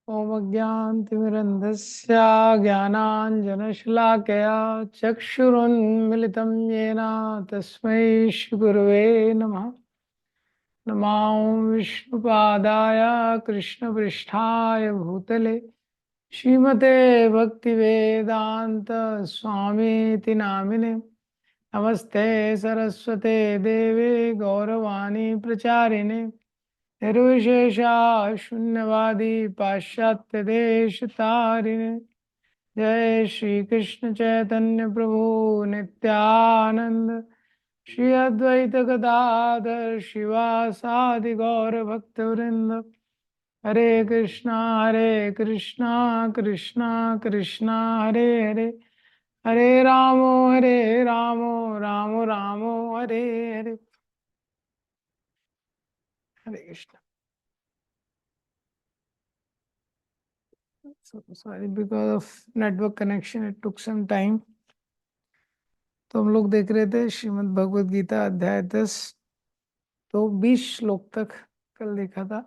ॐ अज्ञानतिमिरन्धस्य ज्ञानाञ्जनशलाकया चक्षुरुन्मिलितं येन तस्मै श्रीगुरवे नमः। नमो विष्णुपादाय कृष्णपृष्ठाय भूतले श्रीमते भक्तिवेदान्त स्वामीति नामिने। नमस्ते सरस्वते देवे गौरवाणी प्रचारिणे निर्विशेषा शून्यवादी पाश्चात्य देश तारिणे। जय श्री कृष्ण चैतन्य प्रभु नित्यानंद श्री अद्वैत गदाधर शिवासादि गौर भक्त वृंद। हरे कृष्णा कृष्णा कृष्णा हरे हरे, हरे रामो रामो रामो हरे हरे। हरे Krishna. So sorry, because of network connection it took some time. तो हम लोग देख रहे थे श्रीमद् भगवद गीता अध्याय 10। तो 20 श्लोक तक कल देखा था।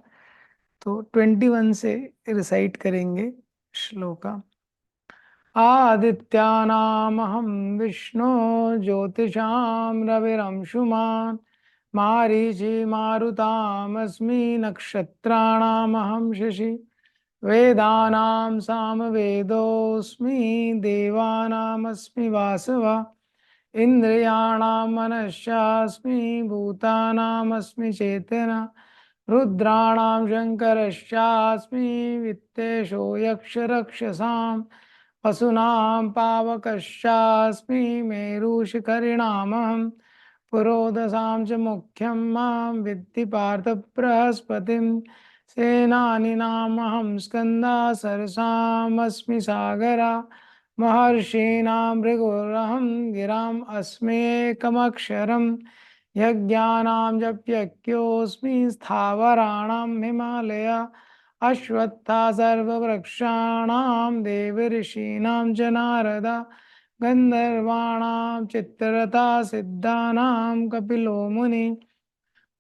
तो 21 से रिसाइट करेंगे श्लोका। आदित्यानामहं विष्णु ज्योतिषां रविरंशुमान् मारीचिमारुतामस्मि नक्षत्राणामहं शशि वेदानां सामवेदोऽस्मि देवानामस्मि वासवः इन्द्रियाणां मनश्चास्मि भूतानामस्मि चेतना रुद्राणां शङ्करश्चास्मि वित्तेषो यक्षरक्षसां वसुनां पावकश्चास्मि मेरुशिखरिणामहं पुरोदशां च मुख्यं मां विद्धि पार्थ बृहस्पतिं सेनानीनामहं स्कन्दा सरसामस्मि सागरा महर्षीणां भृगुरहं गिराम् अस्म्येकमक्षरं यज्ञानां जप्यज्ञोऽस्मि स्थावराणां हिमालया अश्वत्था सर्ववृक्षाणां देवऋषीणां च नारदा गन्धर्वाणां चित्ररथा सिद्धानां कपिलो मुनि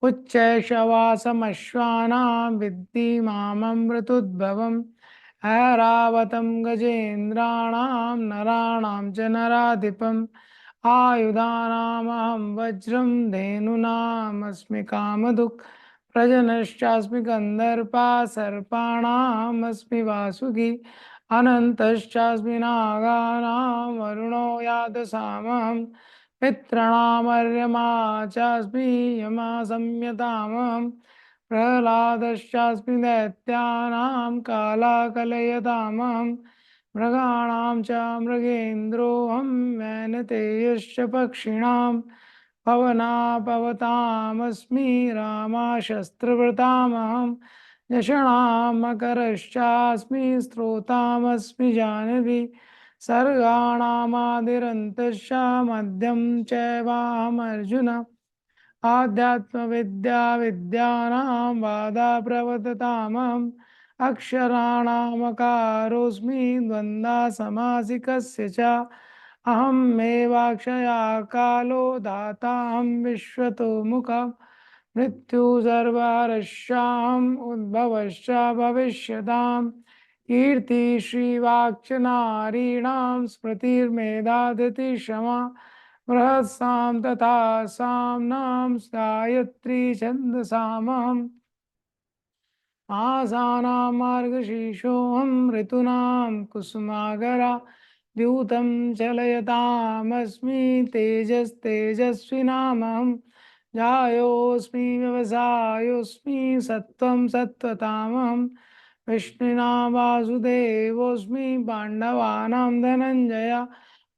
उच्चैषवासमश्वानां विद्धि माममृतोद्भवम् ऐरावतं गजेन्द्राणां नराणां च नराधिपम् आयुधानामहं वज्रं धेनूनामस्मि कामधुक् प्रजनश्चास्मि गन्धर्पा सर्पाणामस्मि वासुकी अनन्तश्चास्मि नागानां वरुणो यादसामहं मित्राणामर्यमा चास्मि यमा संयतामहं प्रह्लादश्चास्मि दैत्यानां कालाकलयतामहं मृगाणां च मृगेन्द्रोऽहं वैनतेयश्च पक्षिणां पवनापवतामस्मि रामाशस्त्रवृतामहं झषणां मकरश्चास्मि स्रोतामस्मि जानवी सर्गाणामादिरन्तश्च मध्यं चैवाहमर्जुन आध्यात्मविद्या विद्यानां वादा प्रवर्ततामहम् अक्षराणामकारोऽस्मि द्वन्द्वा समासिकस्य च अहमेवाक्षया कालो दाताहं विश्वतो मुखः मृत्यु सर्वहरश्चाहम् उद्भवश्च भविष्यताम् कीर्ति श्रीवाक्च नारीणां स्मृतिर्मेधा धृतिः क्षमा बृहत्सां तथा साम्नां गायत्री छन्दसामहम् आसानां मार्गशीर्षोऽहं ऋतूनां कुसुमागरा द्यूतं चलयतामस्मि तेजस्तेजस्विनामहं जायोऽस्मि व्यवसायोऽस्मि सत्त्वं सत्त्वतामहं विष्णुना वासुदेवोऽस्मि पाण्डवानां धनञ्जय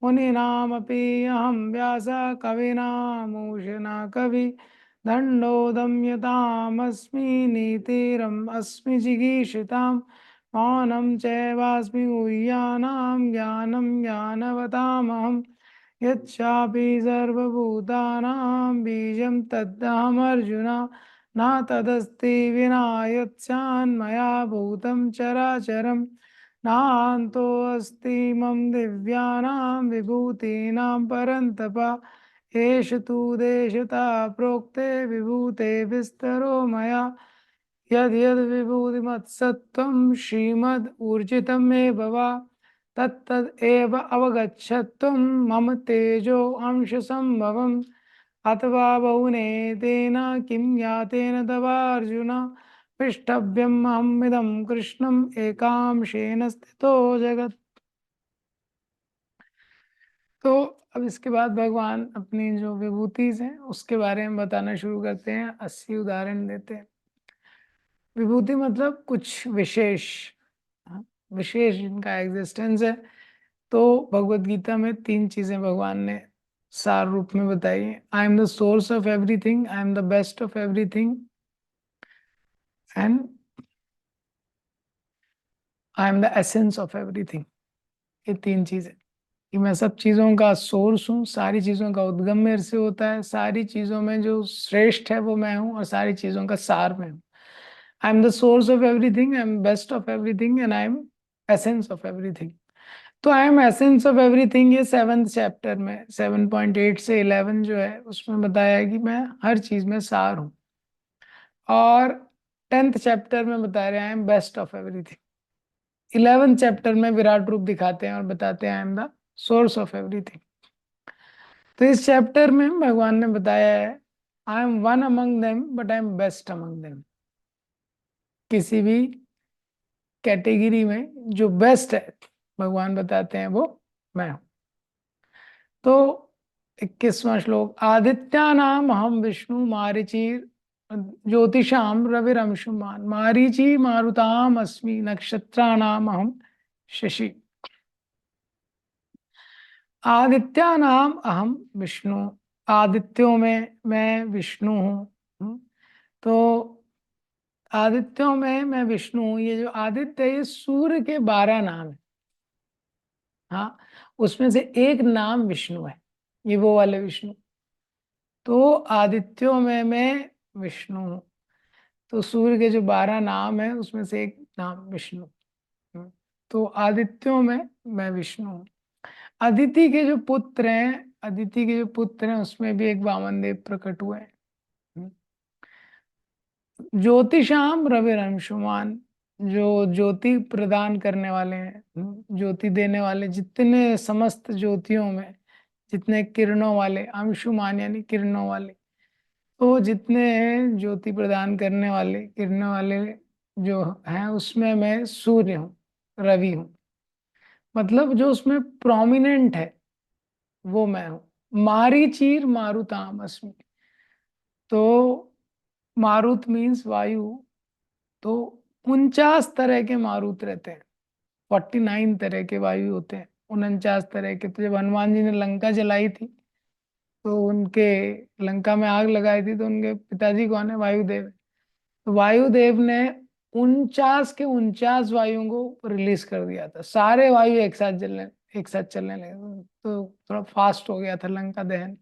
मुनीनामपि अहं व्यासः कवीनामुशना कवि दण्डो दम्यतामस्मि नीतिरम् अस्मि जिगीषितां मौनं चैवास्मि गुह्यानां ज्ञानं ज्ञानवतामहं यच्चापि सर्वभूतानां बीजं तद्धमर्जुन न तदस्ति विना यत्स्यान्मया भूतं चराचरं नान्तोऽस्ति मम दिव्यानां विभूतीनां परन्तप एष तु देशतः प्रोक्ते विभूते विस्तरो मया यद यद विभूतिमत्सत्त्वं श्रीमद् ऊर्जितमेव वा तत्तद् एव अवगच्छत्वं मम तेजो अंश संभवम् अथवा बहुनेतेन किं ज्ञातेन तवार्जुन पृष्ठव्यम् अहमिदं कृष्णम् एकांशेन स्थितो जगत्। तो अब इसके बाद भगवान अपनी जो विभूतिज हैं उसके बारे में बताना शुरू करते हैं। 80 उदाहरण देते हैं। विभूति मतलब कुछ विशेष, हाँ, विशेष जिनका एग्जिस्टेंस है। तो भगवत गीता में 3 चीजें भगवान ने सार रूप में बताई है। आई am the source of everything, I am the best of everything and I am the essence of everything. ये 3 चीजें कि मैं सब चीजों का सोर्स हूँ, सारी चीजों का उद्गम मेरे से होता है, सारी चीजों में जो श्रेष्ठ है वो मैं हूँ और सारी चीजों का सार मैं हूँ। I am the source of everything, I am best of everything and I am essence of everything. तो I am essence of everything ये 7th चैप्टर में 7.8 से 11 जो है उसमें बताया है कि मैं हर चीज में सार हूँ। और 10th चैप्टर में बता रहे हैं आई am best of everything. 11th chapter में विराट रूप दिखाते हैं और बताते हैं आई am the source of everything. तो इस चैप्टर में भगवान ने बताया है I am one among them but I am best among them. किसी भी कैटेगरी में जो बेस्ट है भगवान बताते हैं वो मैं हूं। तो 21वां श्लोक, आदित्यानाम अहम विष्णु मारीचि ज्योतिषाम रविरंशुमान मारीचि मारुताम अस्मि नक्षत्राणाम अहम शशि। आदित्यानाम अहम विष्णु, आदित्यों में मैं विष्णु हूँ। तो आदित्यों में मैं विष्णु हूँ। ये जो आदित्य है ये सूर्य के 12 नाम है। हाँ, उसमें से एक नाम विष्णु है, ये वो वाले विष्णु। तो आदित्यों में मैं विष्णु हूँ। तो सूर्य के जो 12 नाम है उसमें से एक नाम विष्णु। तो आदित्यों में मैं विष्णु हूँ। अदिति के जो पुत्र हैं, अदिति के जो पुत्र हैं उसमें भी एक वामन देव प्रकट हुए हैं। ज्योतिषाम रविरंशुमान, जो ज्योति प्रदान करने वाले हैं, ज्योति देने वाले, जितने समस्त ज्योतियों में जितने किरणों वाले, अंशुमान यानी किरणों वाले, तो जितने ज्योति प्रदान करने वाले किरणों वाले जो हैं उसमें मैं सूर्य हूँ, रवि हूँ। मतलब जो उसमें प्रोमिनेंट है वो मैं हूँ। मारीचीर मारुताम अस्मि। तो मारुत मीन्स वायु। तो 49 तरह के मारुत रहते हैं, 49 तरह के वायु होते हैं, 49 तरह के। तो जब हनुमान जी ने लंका जलाई थी तो उनके लंका में आग लगाई थी तो उनके पिताजी कौन है? वायुदेव। तो वायुदेव ने 49 के 49 वायुओं को रिलीज कर दिया था। सारे वायु एक साथ चलने लगे तो थोड़ा फास्ट हो गया था लंका दहन।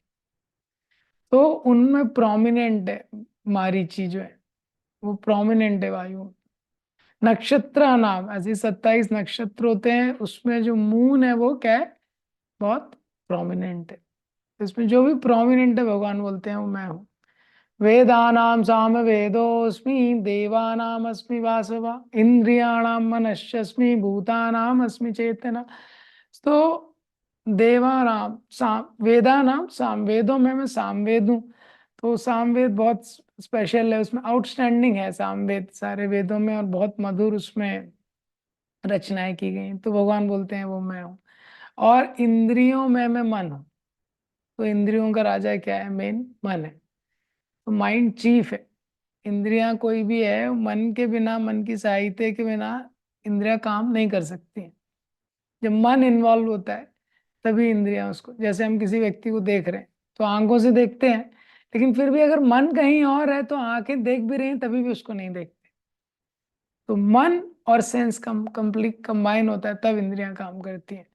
तो उनमें प्रोमिनेंट है मारीची जो है, वो प्रोमिनेंट है वायु। नक्षत्र नाम, ऐसे 27 नक्षत्र होते हैं, उसमें जो मून है वो क्या है? बहुत प्रोमिनेंट है। इसमें जो भी प्रोमिनेंट है भगवान बोलते हैं वो मैं हूँ। वेदानाम साम वेदोस्मि देवानाम अस्मि वासवा इंद्रियाणाम मनश्चस्मि भूतानाम अस्मि चेतना। तो देवानाम साम वेदानाम साम, वेदों में मैं सामवेद हूँ। तो सामवेद बहुत स्पेशल है, उसमें आउटस्टैंडिंग है सामवेद सारे वेदों में, और बहुत मधुर उसमें रचनाएं की गई। तो भगवान बोलते हैं वो मैं हूँ। और इंद्रियों में मैं मन हूँ। तो इंद्रियों का राजा क्या है? मेन मन है। तो माइंड चीफ है। इंद्रियां कोई भी है, मन के बिना, मन की सहायता के बिना इंद्रियां काम नहीं कर सकती हैं। जब मन इन्वॉल्व होता है तभी इंद्रियां उसको, जैसे हम किसी व्यक्ति को देख रहे हैं तो आंखों से देखते हैं, लेकिन फिर भी अगर मन कहीं और है तो आंखें देख भी रही हैं तभी भी उसको नहीं देखते। तो मन और सेंस कंप्लीट कंबाइन होता है तब इंद्रियां काम करती हैं।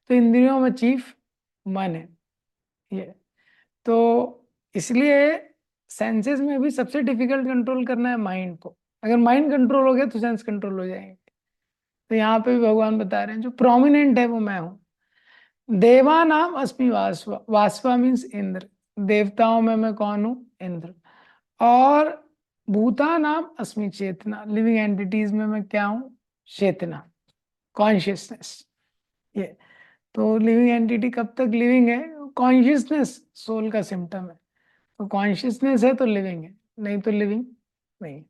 तो इंद्रियों में चीफ मन है ये। तो इसलिए सेंसेस में भी सबसे डिफिकल्ट कंट्रोल करना है माइंड को। अगर माइंड कंट्रोल हो गया तो सेंस कंट्रोल हो जाएंगे। तो यहाँ पे भी भगवान बता रहे हैं जो प्रोमिनेंट है वो मैं हूँ। देवा नाम अस्मि वासवा, वासवा मीन्स इंद्र। देवताओं में मैं कौन हूँ? इंद्र। और भूता नाम अस्मि चेतना, लिविंग एंटिटीज में मैं क्या हूँ? चेतना, कॉन्शियसनेस। ये तो लिविंग एंटिटी कब तक लिविंग है? कॉन्शियसनेस सोल का सिम्टम है, तो कॉन्शियसनेस है तो लिविंग है, नहीं तो लिविंग नहीं।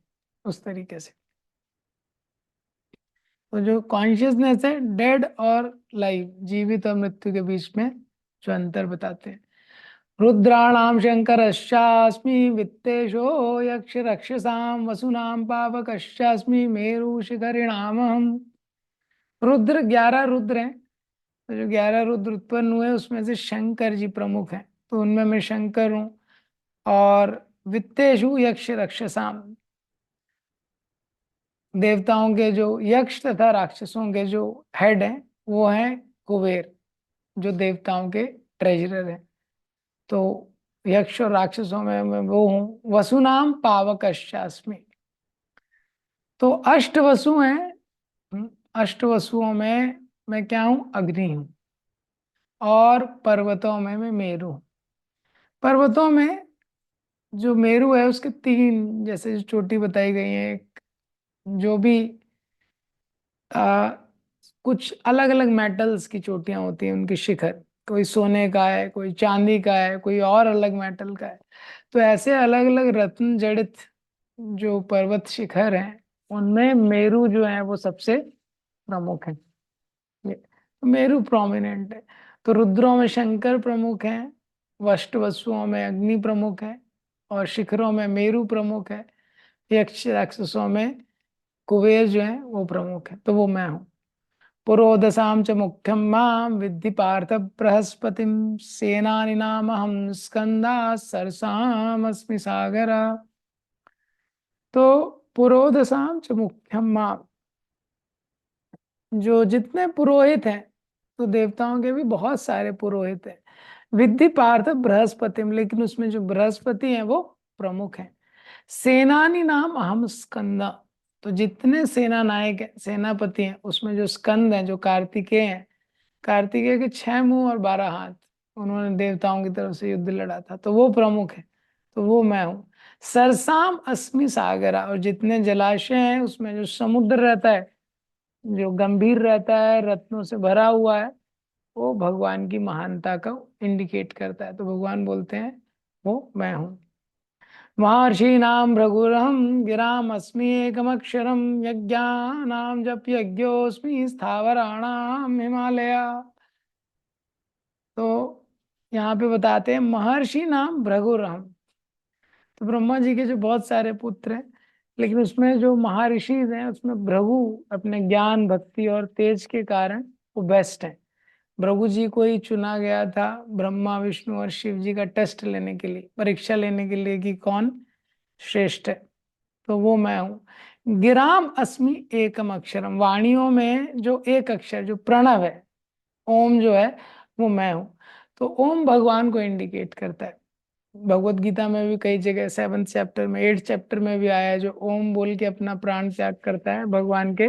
उस तरीके से तो जो कॉन्शियसनेस है डेड और लाइव, जीवित और मृत्यु के बीच में जो अंतर बताते हैं। रुद्राणाम शंकरश्चास्मि वित्तेशो यक्ष रक्षसाम वसुनाम पावकश्चास्मि मेरु शिखरिणामहम्। रुद्र 11 रुद्र हैं, तो जो 11 रुद्र उत्पन्न हुए उसमें से शंकर जी प्रमुख हैं, तो उनमें मैं शंकर हूँ। और वित्तेषु यक्ष रक्षसाम, देवताओं के जो यक्ष तथा राक्षसों के जो हेड हैं वो हैं कुबेर, जो देवताओं के ट्रेजरर हैं। तो यक्ष और राक्षसों में मैं वो हूँ। वसुनाम पावकश्चास्मि, तो अष्ट वसु हैं। अष्ट वसुओं में मैं क्या हूँ? अग्नि हूँ। और पर्वतों में मैं मेरु हूँ। पर्वतों में जो मेरु है उसके 3 जैसे जो चोटी बताई गई है, एक जो भी आ, कुछ अलग अलग मेटल्स की चोटियां होती हैं, उनके शिखर, कोई सोने का है, कोई चांदी का है, कोई और अलग मेटल का है। तो ऐसे अलग अलग रत्न जड़ित जो पर्वत शिखर हैं उनमें मेरु जो है वो सबसे प्रमुख है। ये तो मेरु प्रोमिनेंट है। तो रुद्रों में शंकर प्रमुख है, वष्ट वसुओं में अग्नि प्रमुख है, और शिखरों में मेरु प्रमुख है। यक्ष राक्षसों में कुबेर जो है वो प्रमुख है, तो वो मैं हूँ। पुरोदसाम च मुख्यम माम विद्धि पार्थ बृहस्पतिम सेनानिनामहं स्कंदा सरसाम अस्मि सागरा। तो पुरोदसाम च मुख्यम माम, जो जितने पुरोहित हैं, तो देवताओं के भी बहुत सारे पुरोहित हैं। विद्धि पार्थ बृहस्पतिम, लेकिन उसमें जो बृहस्पति हैं वो प्रमुख हैं। सेनानी नाम अहम स्कंदा, तो जितने सेना नायक हैं, सेनापति हैं, उसमें जो स्कंद हैं, जो कार्तिकेय हैं, कार्तिकेय के 6 मुंह और 12 हाथ, उन्होंने देवताओं की तरफ से युद्ध लड़ा था, तो वो प्रमुख है, तो वो मैं हूँ। सरसाम अस्मि सागरा, और जितने जलाशय हैं उसमें जो समुद्र रहता है, जो गंभीर रहता है, रत्नों से भरा हुआ है, वो भगवान की महानता को इंडिकेट करता है, तो भगवान बोलते हैं वो मैं हूँ। महर्षीणां भृगुरहं गिराम अस्मि एकमक्षरम यज्ञानां जप यज्ञोऽस्मि स्थावराणां हिमालया। तो यहाँ पे बताते हैं महर्षि नाम भृगुरहं, तो ब्रह्मा जी के जो बहुत सारे पुत्र हैं, लेकिन उसमें जो महर्षि हैं उसमें भृगु अपने ज्ञान भक्ति और तेज के कारण वो बेस्ट हैं। भृगु जी को ही चुना गया था ब्रह्मा विष्णु और शिव जी का टेस्ट लेने के लिए, परीक्षा लेने के लिए कि कौन श्रेष्ठ है, तो वो मैं हूँ। गिराम अस्मि एकम अक्षरम, वाणियों में जो एक अक्षर जो प्रणव है, ओम जो है, वो मैं हूँ। तो ओम भगवान को इंडिकेट करता है। भगवत गीता में भी कई जगह 7th चैप्टर में, 8th चैप्टर में भी आया है, जो ओम बोल के अपना प्राण त्याग करता है भगवान के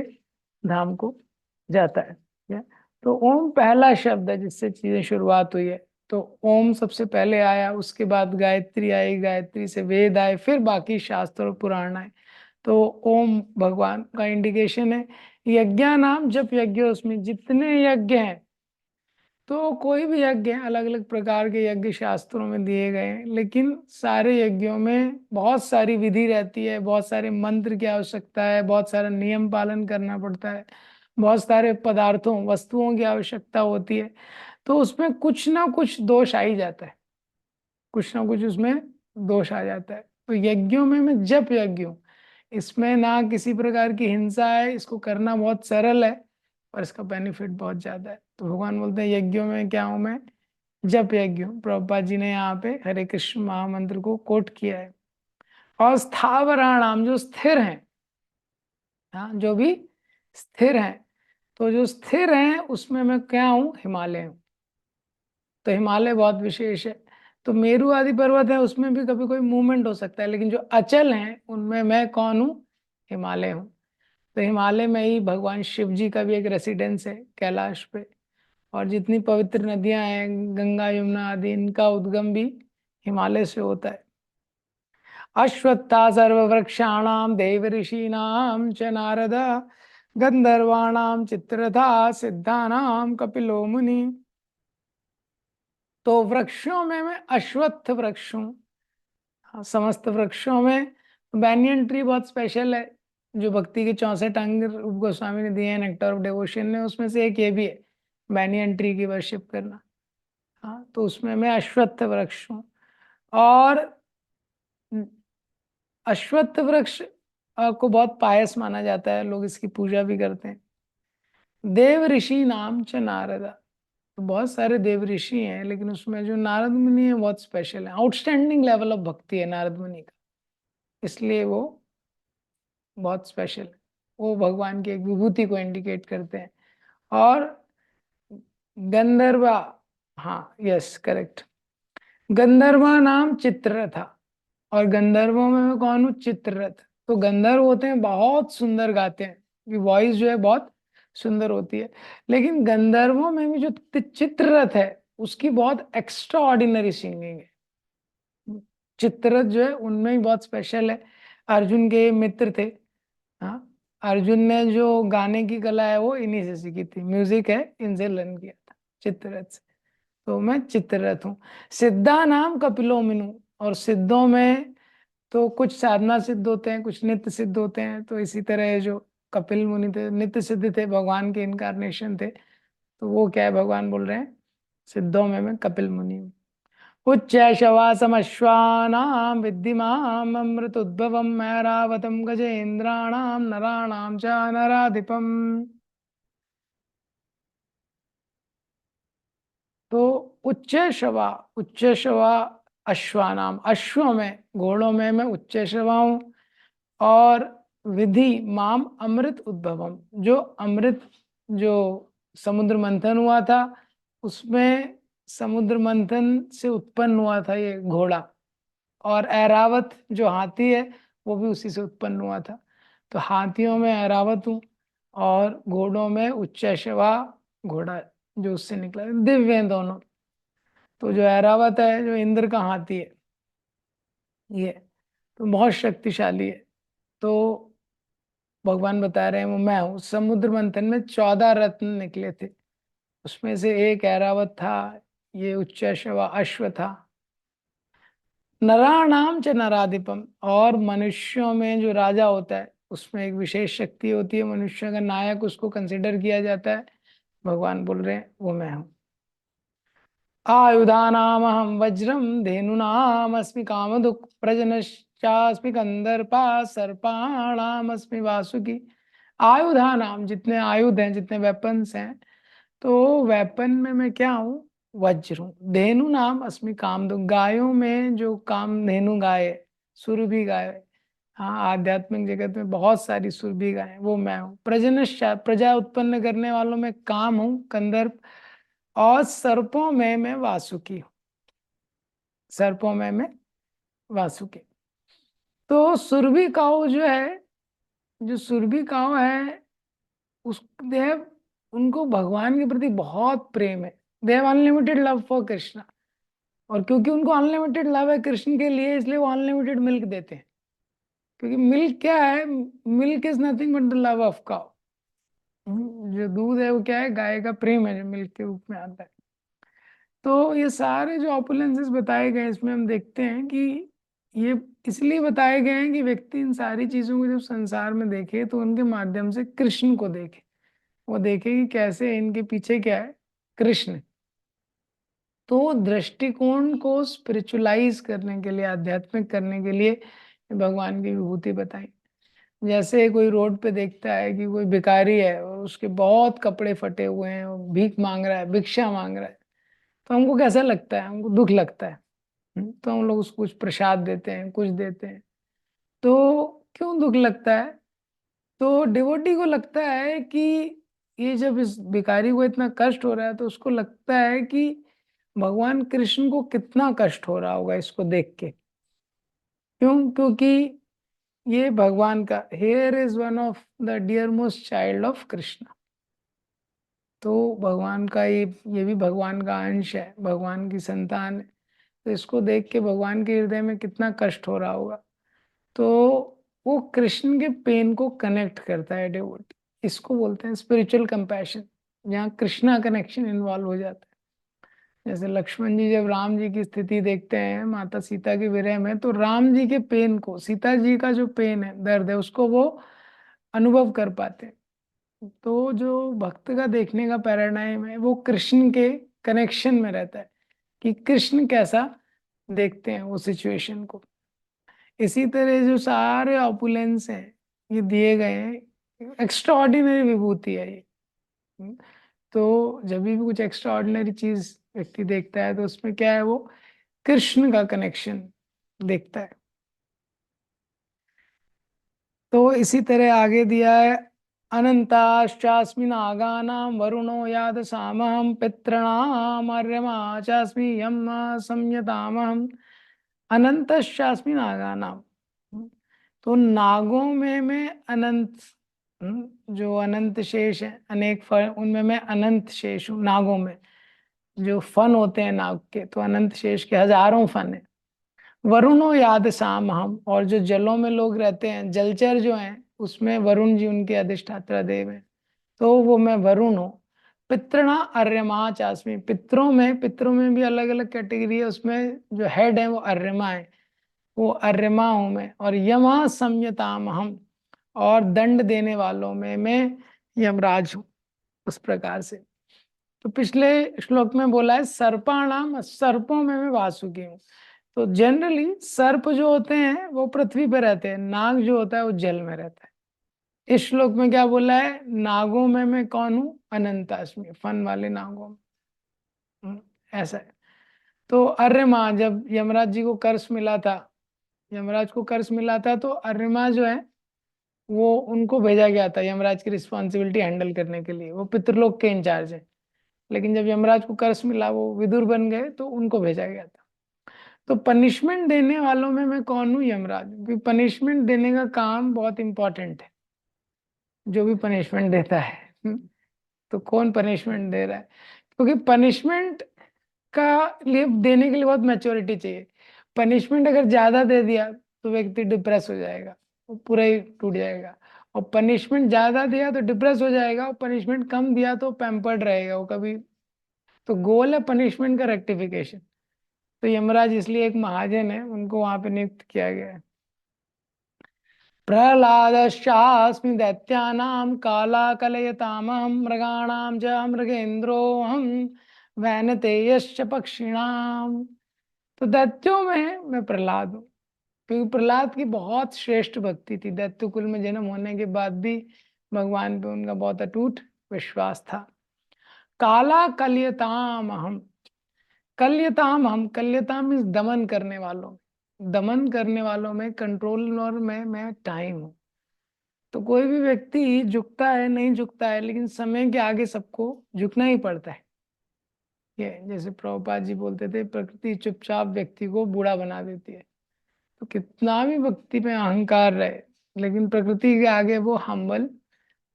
धाम को जाता है। या? तो ओम पहला शब्द है जिससे चीजें शुरुआत हुई है। तो ओम सबसे पहले आया, उसके बाद गायत्री आई, गायत्री से वेद आए, फिर बाकी शास्त्र और पुराण आए। तो ओम भगवान का इंडिकेशन है। यज्ञ नाम जप यज्ञ, उसमें जितने यज्ञ हैं, तो कोई भी यज्ञ है, अलग अलग प्रकार के यज्ञ शास्त्रों में दिए गए हैं, लेकिन सारे यज्ञों में बहुत सारी विधि रहती है, बहुत सारे मंत्र की आवश्यकता है, बहुत सारा नियम पालन करना पड़ता है, बहुत सारे पदार्थों वस्तुओं की आवश्यकता होती है। तो उसमें कुछ ना कुछ दोष आ ही जाता है, कुछ ना कुछ उसमें दोष आ जाता है। तो यज्ञों में मैं जप यज्ञ हूँ, इसमें ना किसी प्रकार की हिंसा है, इसको करना बहुत सरल है, और इसका बेनिफिट बहुत ज्यादा है। तो भगवान बोलते हैं यज्ञों में क्या हूं मैं? जप यज्ञ हूँ। प्रभुपाद जी ने यहाँ पे हरे कृष्ण महामंत्र को कोट किया है। और स्थावराणाम, जो स्थिर हैं, हाँ, जो भी स्थिर हैं, तो जो स्थिर हैं उसमें मैं क्या हूँ? हिमालय हूँ। तो हिमालय बहुत विशेष है। तो मेरु आदि पर्वत है, उसमें भी कभी कोई मूवमेंट हो सकता है, लेकिन जो अचल हैं उनमें मैं कौन हूँ? हिमालय हूँ। तो हिमालय में ही भगवान शिव जी का भी एक रेसिडेंस है, कैलाश पे। और जितनी पवित्र नदियां हैं, गंगा यमुना आदि, इनका उद्गम भी हिमालय से होता है। अश्वत्था सर्ववृक्षाणां देव ऋषीणां च नारद गंधर्वाणां चित्ररथा सिद्धानां कपिलो मुनि। तो वृक्षों में मैं अश्वत्थ वृक्ष हूँ। हाँ, समस्त वृक्षों में बैनियन ट्री बहुत स्पेशल है, जो भक्ति के 64 अंग रूप गोस्वामी ने दिए हैं नेक्टर ऑफ डिवोशन ने, उसमें से एक ये भी है, बैनियन ट्री की वर्शिप करना। हाँ, तो उसमें मैं अश्वत्थ वृक्ष हूँ। और अश्वत्थ वृक्ष को बहुत पायस माना जाता है, लोग इसकी पूजा भी करते हैं। देव ऋषि नाम च नारदा, तो बहुत सारे देव ऋषि हैं, लेकिन उसमें जो नारद मुनि है बहुत स्पेशल है। आउटस्टैंडिंग लेवल ऑफ भक्ति है नारद मुनि का, इसलिए वो बहुत स्पेशल है। वो भगवान की एक विभूति को इंडिकेट करते हैं। और गंधर्वा, हाँ यस करेक्ट, गंधर्वा नाम चित्ररथा। और गंधर्वों में मैं कौन हूँ? चित्ररथ। तो गंधर्व होते हैं बहुत सुंदर गाते हैं, वॉइस जो है बहुत सुंदर होती है, लेकिन गंधर्वों में भी जो चित्ररथ है उसकी बहुत एक्स्ट्रा ऑर्डिनरी सिंगिंग है। चित्ररथ जो है उनमें ही बहुत स्पेशल है। अर्जुन के मित्र थे। हाँ, अर्जुन ने जो गाने की कला है वो इन्हीं से सीखी थी, म्यूजिक है इनसे लर्न किया था, चित्ररथ से। तो मैं चित्ररथ हूँ। सिद्धा नाम कपिलो मिनु, और सिद्धों में तो कुछ साधना सिद्ध होते हैं, कुछ नित्य सिद्ध होते हैं। तो इसी तरह जो कपिल मुनि थे नित्य सिद्ध थे, भगवान के इनकारनेशन थे। तो वो क्या है, भगवान बोल रहे हैं सिद्धों में मैं कपिल मुनि हूँ। उच्च शवासमश्वानां विद्धि माम् अमृतोद्भवम् ऐरावतं गजेन्द्राणां नराणां च नराधिपम्। तो उच्च शवा अश्वानाम, अश्वों में घोड़ों में मैं उच्च शवा हूँ। और विधि माम अमृत उद्भवम, जो अमृत जो समुद्र मंथन हुआ था उसमें समुद्र मंथन से उत्पन्न हुआ था ये घोड़ा। और ऐरावत जो हाथी है वो भी उसी से उत्पन्न हुआ था। तो हाथियों में ऐरावत हूँ, और घोड़ों में उच्चैश्रवा घोड़ा जो उससे निकला, दिव्य हैं दोनों। तो जो ऐरावत है जो इंद्र का हाथी है ये, तो बहुत शक्तिशाली है। तो भगवान बता रहे हैं वो मैं हूँ। समुद्र मंथन में 14 रत्न निकले थे, उसमें से एक ऐरावत था, ये उच्चैश्रवा अश्व था। नराणाम च नराधिपम, और मनुष्यों में जो राजा होता है उसमें एक विशेष शक्ति होती है, मनुष्य का नायक उसको कंसिडर किया जाता है। भगवान बोल रहे हैं वो मैं हूँ। आयुधानामहं वज्रम धेनूनामस्मि कामधुक् प्रजनश्चास्मि कंदर्पा सर्पाणामस्मि वासुकी। आयुधानाम, जितने आयुध हैं जितने वेपन्स हैं, तो वेपन में मैं क्या हूँ? वज्र हूँ। धेनु नाम अस्मि कामधुक्, गायों में जो कामधेनु गाय है, सुरभि गाय है। हाँ, आध्यात्मिक जगत में बहुत सारी सुरभि गाय हैं, वो मैं हूँ। प्रजनश्चा, प्रजा उत्पन्न करने वालों में काम हूँ कंदर्प। और सर्पों में मैं वासुकी हूँ, सर्पों में मैं वासुकी। तो सुरभि काऊ जो है, जो सुरभि काऊ है उस देव, उनको भगवान के प्रति बहुत प्रेम है। They have unlimited love for Krishna. और क्योंकि उनको अनलिमिटेड लव है कृष्ण के लिए, इसलिए वो अनलिमिटेड मिल्क देते हैं। क्योंकि मिल्क क्या है? Milk is nothing but the love of cow. जो दूध है वो क्या है? गाय का प्रेम है, जो मिल्क के रूप में आता है। तो ये सारे जो ऑपुलेंसेस बताए गए इसमें हम देखते हैं कि ये इसलिए बताए गए हैं कि व्यक्ति इन सारी चीजों को जब संसार में देखे तो उनके माध्यम से कृष्ण को देखे। वो देखे कि कैसे इनके पीछे क्या है, कृष्ण। तो दृष्टिकोण को स्पिरिचुअलाइज करने के लिए, आध्यात्मिक करने के लिए भगवान की विभूति बताई। जैसे कोई रोड पे देखता है कि कोई भिखारी है और उसके बहुत कपड़े फटे हुए हैं और भीख मांग रहा है, भिक्षा मांग रहा है, तो हमको कैसा लगता है? हमको दुख लगता है। तो हम लोग उसको कुछ प्रसाद देते हैं, कुछ देते हैं। तो क्यों दुख लगता है? तो डिवोटी को लगता है कि ये जब इस भिखारी को इतना कष्ट हो रहा है तो उसको लगता है कि भगवान कृष्ण को कितना कष्ट हो रहा होगा इसको देख के। क्यों? क्योंकि ये भगवान का, here is one of the dear most child of Krishna. तो भगवान का ये भी भगवान का अंश है, भगवान की संतान है। तो इसको देख के भगवान के हृदय में कितना कष्ट हो रहा होगा। तो वो कृष्ण के पेन को कनेक्ट करता है डिवोटी। इसको बोलते हैं स्पिरिचुअल कंपैशन, जहाँ कृष्णा कनेक्शन इन्वॉल्व हो जाता है। जैसे लक्ष्मण जी जब राम जी की स्थिति देखते हैं माता सीता के विरह में, तो राम जी के पेन को, सीता जी का जो पेन है, दर्द है, उसको वो अनुभव कर पाते हैं। तो जो भक्त का देखने का पैराडाइम है वो कृष्ण के कनेक्शन में रहता है, कि कृष्ण कैसा देखते हैं वो सिचुएशन को। इसी तरह जो सारे ऑपुलेंस हैं ये दिए गए हैं, एक्स्ट्रा ऑर्डिनरी विभूति है ये। हम्म, तो जब भी कुछ एक्स्ट्रा ऑर्डिनरी चीज व्यक्ति देखता है तो उसमें क्या है, वो कृष्ण का कनेक्शन देखता है। तो इसी तरह आगे दिया है, अनंताश्चास्मि नागानां वरुणो याद सामहं पितॄणाम् अर्यमा चास्मि यम संयतामहम्। अनंतश्चास्मि नागानां, तो नागों में मैं अनंत, जो अनंत शेष है, अनेक फन, उनमें मैं अनंत शेष हूँ। नागों में जो फन होते हैं नाग के, तो अनंत शेष के हजारों फन है। वरुणो याद साम हम, और जो जलों में लोग रहते हैं, जलचर जो हैं, उसमें वरुण जी उनके अधिष्ठात्र देव हैं, तो वो मैं वरुण हूँ। पितृणा अर्यमा चास्मी, पितरों में भी अलग अलग कैटेगरी है, उसमें जो हेड है वो अर्यमा है, वो अर्यमा हूं मैं। और यमा संयताम हम, और दंड देने वालों में मैं यमराज हूँ। उस प्रकार से, तो पिछले श्लोक में बोला है सर्पाणाम, सर्पों में मैं वासुकी हूँ। तो जनरली सर्प जो होते हैं वो पृथ्वी पे रहते हैं, नाग जो होता है वो जल में रहता है। इस श्लोक में क्या बोला है, नागों में मैं कौन हूँ, अनंतास्मि, फन वाले नागों में। ऐसा है। तो अर्यमा, जब यमराज जी को कर्ष मिला था, यमराज को कर्ष मिला था, तो अर्यमा जो है वो उनको भेजा गया था यमराज की रिस्पॉन्सिबिलिटी हैंडल करने के लिए, वो पितृलोक के इंचार्ज है। लेकिन जब यमराज को कर्ष मिला, वो विदुर बन गए, तो उनको भेजा गया था। तो पनिशमेंट देने वालों में मैं कौन हूँ, यमराज। क्योंकि पनिशमेंट देने का काम बहुत इंपॉर्टेंट है, जो भी पनिशमेंट देता है। तो कौन पनिशमेंट दे रहा है, क्योंकि पनिशमेंट का लिए देने के लिए बहुत मैच्योरिटी चाहिए। पनिशमेंट अगर ज्यादा दे दिया तो व्यक्ति डिप्रेस हो जाएगा, वो पूरा ही टूट जाएगा। और पनिशमेंट ज्यादा दिया तो डिप्रेस हो जाएगा, और पनिशमेंट कम दिया तो पैम्पर्ड रहेगा वो कभी। तो गोल है पनिशमेंट का रेक्टिफिकेशन। तो यमराज इसलिए एक महाजन है, उनको वहां पे नियुक्त किया गया है। प्रह्लादश्चास्मि दैत्यानां काला कलयतामहं मृगाणां च मृगेन्द्रोऽहं वैनतेयश्च पक्षिणाम। तो दैत्यों में मैं प्रहलाद हूँ, क्योंकि प्रहलाद की बहुत श्रेष्ठ भक्ति थी। दैत्य कुल में जन्म होने के बाद भी भगवान पे उनका बहुत अटूट विश्वास था। काला कलयताम हम, कल्यताम हम, कल्यताम मीन्स दमन करने वालों, दमन करने वालों में, कंट्रोलर में मैं टाइम हूँ। तो कोई भी व्यक्ति झुकता है नहीं झुकता है, लेकिन समय के आगे सबको झुकना ही पड़ता है। ये जैसे प्रभुपाद जी बोलते थे, प्रकृति चुपचाप व्यक्ति को बूढ़ा बना देती है। तो कितना भी व्यक्ति में अहंकार रहे, लेकिन प्रकृति के आगे वो हम्बल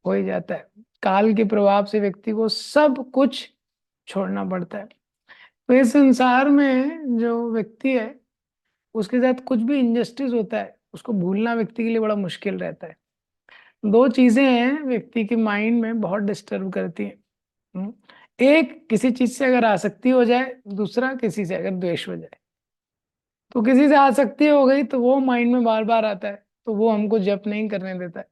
हो ही जाता है। काल के प्रभाव से व्यक्ति को सब कुछ छोड़ना पड़ता है। तो इस संसार में जो व्यक्ति है, उसके साथ कुछ भी इनजस्टिस होता है, उसको भूलना व्यक्ति के लिए बड़ा मुश्किल रहता है। दो चीजें हैं व्यक्ति के माइंड में बहुत डिस्टर्ब करती हैं। हम्म, एक, किसी चीज से अगर आसक्ति हो जाए, दूसरा किसी से अगर द्वेष हो जाए। तो किसी से आसक्ति हो गई तो वो माइंड में बार बार आता है, तो वो हमको जप नहीं करने देता है।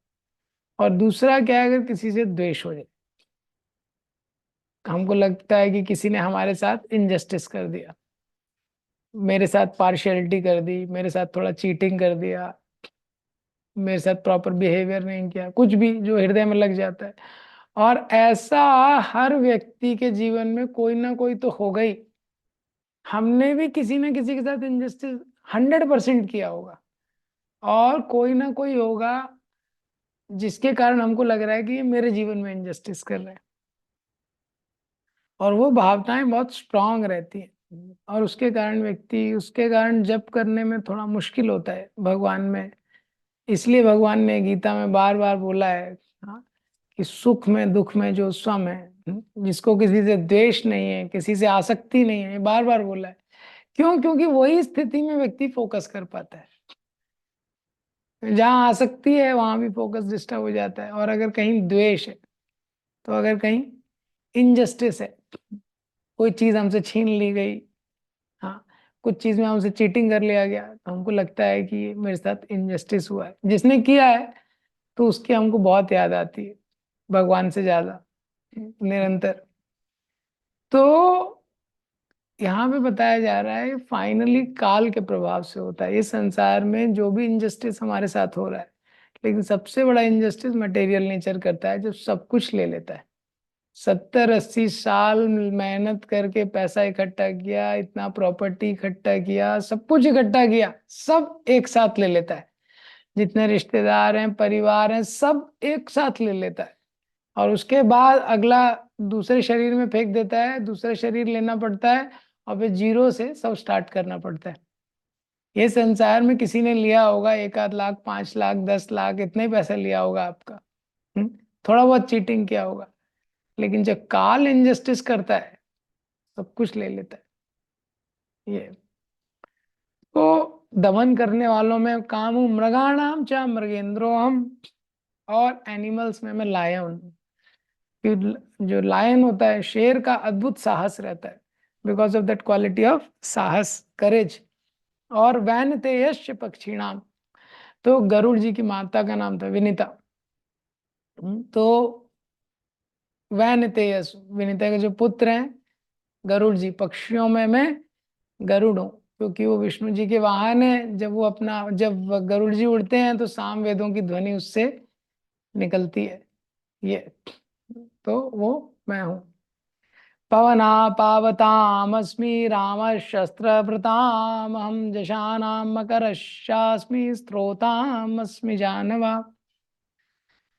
और दूसरा क्या है, अगर किसी से द्वेष हो जाए, हमको लगता है कि किसी ने हमारे साथ इनजस्टिस कर दिया, मेरे साथ पार्शियलिटी कर दी, मेरे साथ थोड़ा चीटिंग कर दिया, मेरे साथ प्रॉपर बिहेवियर नहीं किया, कुछ भी जो हृदय में लग जाता है। और ऐसा हर व्यक्ति के जीवन में कोई ना कोई तो होगा ही। हमने भी किसी ना किसी के साथ इनजस्टिस 100% किया होगा, और कोई ना कोई होगा जिसके कारण हमको लग रहा है कि ये मेरे जीवन में इनजस्टिस कर रहा है। और वो भावनाएं बहुत स्ट्रांग रहती हैं, और उसके कारण जप करने में थोड़ा मुश्किल होता है भगवान में। इसलिए भगवान ने गीता में बार बार बोला है, हाँ, कि सुख में दुख में जो सम है, जिसको किसी से द्वेष नहीं है, किसी से आसक्ति नहीं है, ये बार बार बोला है। क्यों? क्योंकि वही स्थिति में व्यक्ति फोकस कर पाता है। जहाँ आसक्ति है वहां भी फोकस डिस्टर्ब हो जाता है। और अगर कहीं द्वेष है, तो अगर कहीं इनजस्टिस है, कोई चीज हमसे छीन ली गई, हाँ, कुछ चीज में हमसे चीटिंग कर लिया गया, तो हमको लगता है कि ये मेरे साथ इनजस्टिस हुआ है, जिसने किया है तो उसकी हमको बहुत याद आती है, भगवान से ज्यादा, निरंतर। तो यहाँ पे बताया जा रहा है फाइनली काल के प्रभाव से होता है, इस संसार में जो भी इनजस्टिस हमारे साथ हो रहा है। लेकिन सबसे बड़ा इनजस्टिस मटेरियल नेचर करता है, जब सब कुछ ले लेता है। 70-80 साल मेहनत करके पैसा इकट्ठा किया, इतना प्रॉपर्टी इकट्ठा किया, सब कुछ इकट्ठा किया, सब एक साथ ले लेता है। जितने रिश्तेदार हैं, परिवार हैं, सब एक साथ ले लेता है। और उसके बाद अगला दूसरे शरीर में फेंक देता है, दूसरा शरीर लेना पड़ता है, और फिर जीरो से सब स्टार्ट करना पड़ता है। ये संसार में किसी ने लिया होगा 1 आध लाख, 5 लाख, 10 लाख, इतना ही पैसा लिया होगा आपका। हम्म? थोड़ा बहुत चीटिंग किया होगा। लेकिन जब काल इनजस्टिस करता है, सब कुछ ले लेता है ये। तो दमन करने वालों में काम हूं मृगाणाम च मृगेंद्रो हम, और एनिमल्स में मैं लायन हूं। जो लायन होता है, शेर का अद्भुत साहस रहता है, because of that quality of साहस, करेज। और वैन तेयश्च पक्षिणाम, तो गरुड़ जी की माता का नाम था विनीता। तो वैन तेयस, विनीता के जो पुत्र हैं गरुड़ जी, पक्षियों में मैं गरुड़ हूँ, क्योंकि वो विष्णु जी के वाहन है। जब गरुड़ जी उड़ते हैं तो साम वेदों की ध्वनि उससे निकलती है ये। तो वो मैं हूँ। पवना पावतामस्मि राम शस्त्रभृताम हम जशानाम मकरश्चास्मि स्त्रोतामस्मि जानवा।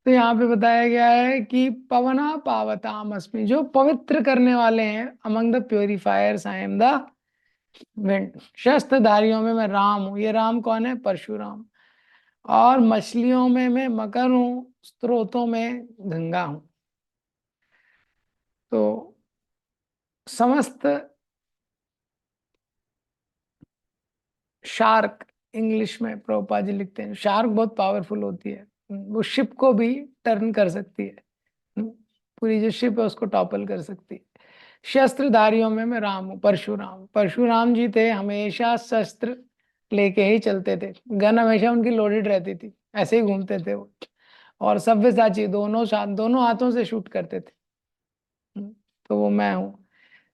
तो यहाँ पे बताया गया है कि पवना पावतामस्मि, जो पवित्र करने वाले हैं, among the purifiers I am the wind. शस्त्रधारियों में मैं राम हूँ। ये राम कौन है? परशुराम। और मछलियों में मैं मकर हूँ, स्त्रोतों में गंगा हूँ। तो समस्त शार्क, इंग्लिश में प्रभुपाद जी लिखते हैं, शार्क बहुत पावरफुल होती है, वो शिप को भी टर्न कर सकती है। पूरी जो शिप है उसको टॉपल कर सकती है। शस्त्रधारियों में मैं राम हूँ, परशुराम। परशुराम जी थे, हमेशा शस्त्र लेके ही चलते थे, गन हमेशा उनकी लोडेड रहती थी, ऐसे ही घूमते थे वो। और सव्यसाची, दोनों हाथों से शूट करते थे। तो वो मैं हूँ।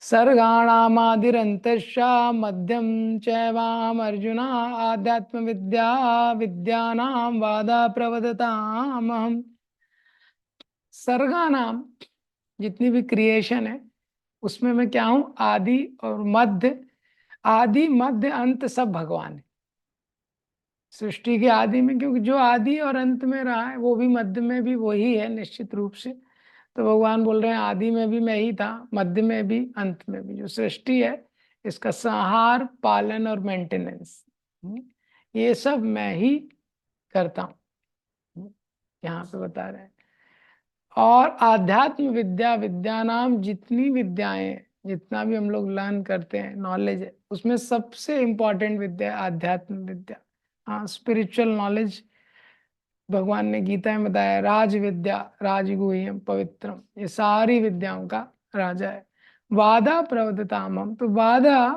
सर्गाणामादिरन्तश्च मध्यम चैवाम अर्जुन आध्यात्म विद्या विद्यानां वादा प्रवदताम हम। सर्गा नाम, जितनी भी क्रिएशन है उसमें मैं क्या हूं? आदि और मध्य। आदि मध्य अंत सब भगवान है सृष्टि के आदि में, क्योंकि जो आदि और अंत में रहा है वो भी मध्य में भी वही है निश्चित रूप से। तो भगवान बोल रहे हैं आदि में भी मैं ही था, मध्य में भी, अंत में भी। जो सृष्टि है इसका संहार, पालन और मेंटेनेंस, ये सब मैं ही करता हूँ, यहाँ पे बता रहे हैं। और आध्यात्म विद्या विद्यानाम, जितनी विद्याएं हैं, जितना भी हम लोग लर्न करते हैं, नॉलेज है, उसमें सबसे इंपॉर्टेंट विद्या है आध्यात्म विद्या। हाँ, स्पिरिचुअल नॉलेज भगवान ने गीता में बताया, राज विद्या राजगुह्यम पवित्रम, ये सारी विद्याओं का राजा है। वादा प्रवदताम हम, तो वादा,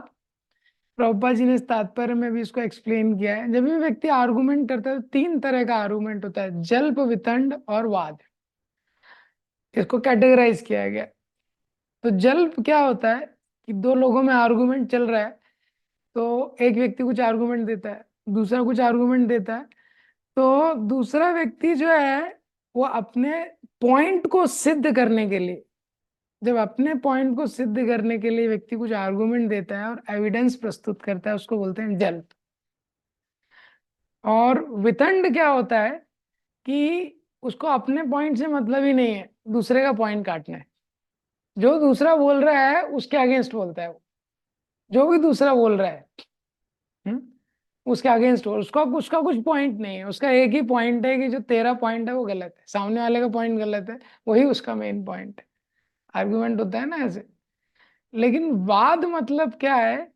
प्रभुपाद जी ने इस तात्पर्य में भी इसको एक्सप्लेन किया है। जब भी व्यक्ति आर्गुमेंट करता है तो 3 तरह का आर्गुमेंट होता है, जल्प, वितंड और वाद। इसको कैटेगराइज किया गया। तो जल्प क्या होता है कि दो लोगों में आर्गुमेंट चल रहा है, तो एक व्यक्ति कुछ आर्गुमेंट देता है, दूसरा कुछ आर्गुमेंट देता है, तो दूसरा व्यक्ति जो है वो अपने पॉइंट को सिद्ध करने के लिए, जब अपने पॉइंट को सिद्ध करने के लिए व्यक्ति कुछ आर्गुमेंट देता है और एविडेंस प्रस्तुत करता है, उसको बोलते हैं जल्प। और वितंड क्या होता है कि उसको अपने पॉइंट से मतलब ही नहीं है, दूसरे का पॉइंट काटना है। जो दूसरा बोल रहा है उसके अगेंस्ट बोलता है वो, जो भी दूसरा बोल रहा है, उसके अगेंस्ट हो, उसका उसका कुछ पॉइंट नहीं है, उसका एक ही पॉइंट है कि जो तेरा पॉइंट है वो गलत है, सामने वाले का पॉइंट गलत है, वही उसका मेन पॉइंट है। आर्गुमेंट होता है ना ऐसे। लेकिन वाद मतलब क्या है?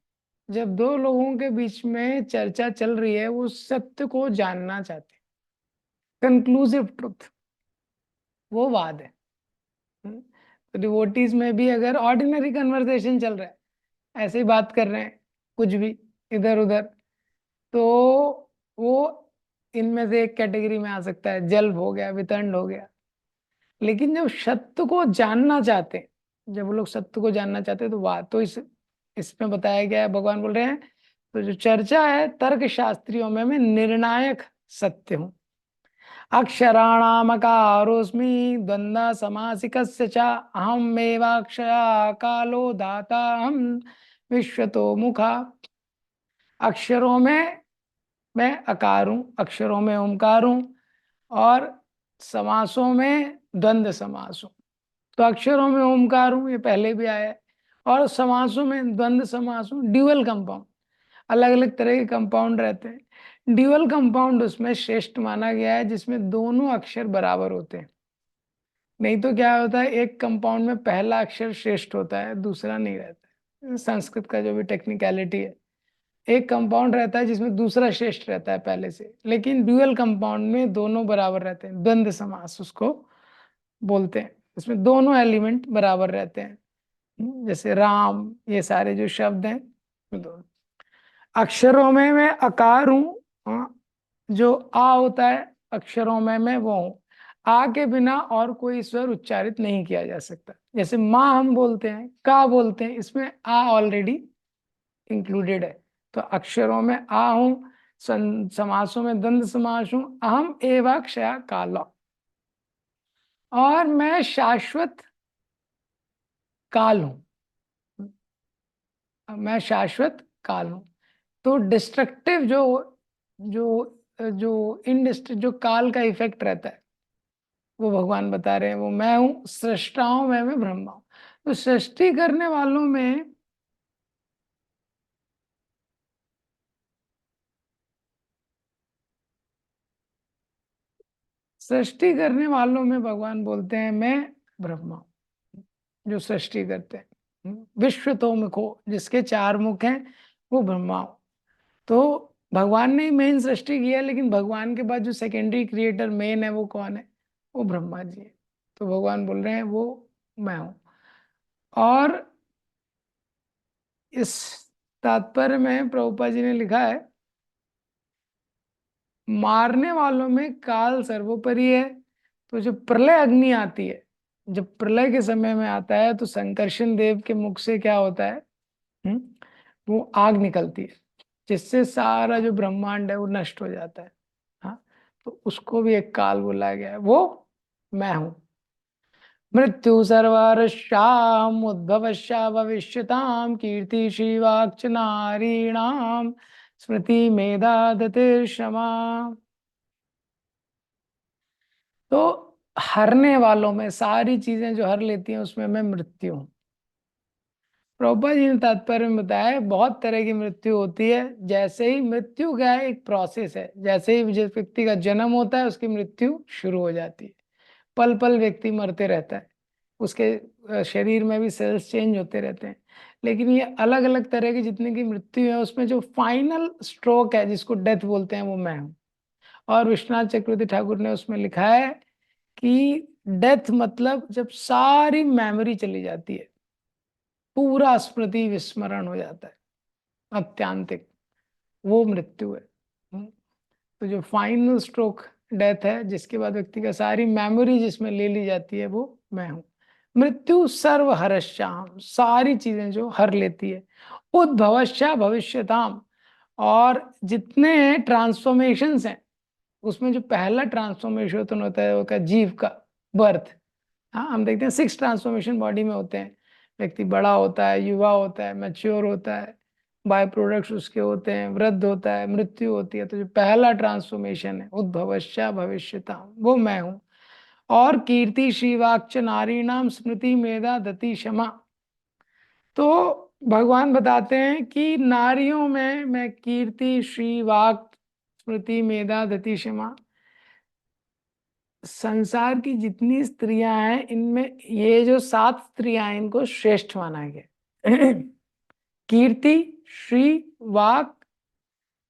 जब दो लोगों के बीच में चर्चा चल रही है, वो सत्य को जानना चाहते हैं, कंक्लूसिव ट्रुथ, वो वाद है। तो डिवोटीज में भी अगर ऑर्डिनरी कन्वर्सेशन चल रहा है, ऐसे ही बात कर रहे हैं कुछ भी इधर उधर, तो वो इनमें से एक कैटेगरी में आ सकता है, जल्प हो गया, वितंड हो गया। लेकिन जब सत्य को जानना चाहते हैं, जब वो लोग सत्य को जानना चाहते हैं, तो वाद तो इसमें बताया गया है, भगवान बोल रहे हैं, तो जो चर्चा है तर्क शास्त्रियों में मैं निर्णायक सत्य हूं। अक्षराणामकारोऽस्मि द्वंद्व समासिकस्य च अहमेवाक्षया कालो दाता हम विश्वतो मुखा। अक्षरों में मैं अकार हूं, अक्षरों में ओमकार हूं, और समासों में द्वंद्व समास हूं। तो अक्षरों में ओमकार हूं, ये पहले भी आया है, और समासों में द्वंद्व समास हूं। ड्यूअल कंपाउंड, अलग अलग तरह के कंपाउंड रहते हैं। ड्यूअल कंपाउंड उसमें श्रेष्ठ माना गया है जिसमें दोनों अक्षर बराबर होते हैं। नहीं तो क्या होता है, एक कंपाउंड में पहला अक्षर श्रेष्ठ होता है, दूसरा नहीं रहता है। संस्कृत का जो भी टेक्निकलिटी है, एक कंपाउंड रहता है जिसमें दूसरा श्रेष्ठ रहता है पहले से, लेकिन ड्यूअल कंपाउंड में दोनों बराबर रहते हैं, द्वंद्व समास उसको बोलते हैं। इसमें दोनों एलिमेंट बराबर रहते हैं। जैसे राम, ये सारे जो शब्द हैं, दोनों अक्षरों में मैं अकार हूं, जो आ होता है अक्षरों में मैं वो हूं। आ के बिना और कोई स्वर उच्चारित नहीं किया जा सकता। जैसे माँ हम बोलते हैं, का बोलते हैं, इसमें आ ऑलरेडी इंक्लूडेड है। तो अक्षरों में आ हूं, समासों में द्वंद्व समास हूं, अहम एवाक्षया काला, और मैं शाश्वत काल हूं। मैं शाश्वत काल हूं। तो डिस्ट्रक्टिव जो जो इनडिस्ट जो काल का इफेक्ट रहता है, वो भगवान बता रहे हैं, वो मैं हूं। सृष्टाओं में मैं ब्रह्मा हूं। तो सृष्टि करने वालों में, सृष्टि करने वालों में भगवान बोलते हैं मैं ब्रह्मा हूं, जो सृष्टि करते हैं। विश्व तो मुखो, जिसके चार मुख हैं, वो ब्रह्मा हूं। तो भगवान ने ही मेन सृष्टि किया, लेकिन भगवान के बाद जो सेकेंडरी क्रिएटर मेन है, वो कौन है? वो ब्रह्मा जी है। तो भगवान बोल रहे हैं वो मैं हूं। और इस तात्पर्य में प्रभुपा जी ने लिखा है, मारने वालों में काल सर्वोपरि है। तो जब प्रलय अग्नि आती है, जब प्रलय के समय में आता है, तो संकर्षण देव के मुख से क्या होता है? हम्म, वो आग निकलती है, जिससे सारा जो ब्रह्मांड है वो नष्ट हो जाता है। हाँ, तो उसको भी एक काल बोला गया है, वो मैं हूं। मृत्यु सर्वर्षाम उद्भवश्या भविष्यताम कीर्ति श्रीवाक्च नारीणाम स्मृति मेधा क्षमा। तो हरने वालों में, सारी चीजें जो हर लेती हैं, उसमें मैं मृत्यु हूं। प्रभुपाद जी ने तात्पर्य में बताया है, बहुत तरह की मृत्यु होती है। जैसे ही मृत्यु क्या है, एक प्रोसेस है। जैसे ही जिस व्यक्ति का जन्म होता है, उसकी मृत्यु शुरू हो जाती है। पल पल व्यक्ति मरते रहता है, उसके शरीर में भी सेल्स चेंज होते रहते हैं। लेकिन ये अलग अलग तरह की जितने की मृत्यु है, उसमें जो फाइनल स्ट्रोक है, जिसको डेथ बोलते हैं, वो मैं हूँ। और विश्वनाथ चक्रवर्ती ठाकुर ने उसमें लिखा है कि डेथ मतलब जब सारी मेमोरी चली जाती है, पूरा स्मृति विस्मरण हो जाता है, अत्यांतिक, वो मृत्यु है। तो जो फाइनल स्ट्रोक डेथ है, जिसके बाद व्यक्ति का सारी मेमोरी जिसमें ले ली जाती है, वो मैं हूं। मृत्यु सर्व हरश्याम, सारी चीजें जो हर लेती है। उद्भवश्या भविष्यताम, और जितने ट्रांसफॉर्मेशंस हैं, उसमें जो पहला ट्रांसफॉर्मेशन होता है वो का जीव का बर्थ। हाँ, हम देखते हैं 6 ट्रांसफॉर्मेशन बॉडी में होते हैं। व्यक्ति बड़ा होता है, युवा होता है, मैच्योर होता है, बाय प्रोडक्ट्स उसके होते हैं, वृद्ध होता है, मृत्यु होती है। तो जो पहला ट्रांसफॉर्मेशन है, उद्भवश्या भविष्यता, वो मैं हूँ। और कीर्ति श्रीवाक्च नारीणाम स्मृति मेधा दति क्षमा। तो भगवान बताते हैं कि नारियों में मैं कीर्ति श्रीवाक स्मृति मेधा दति क्षमा। संसार की जितनी स्त्रियां हैं, इनमें ये जो 7 स्त्रियां हैं, इनको श्रेष्ठ माना गया। कीर्ति, श्री, वाक,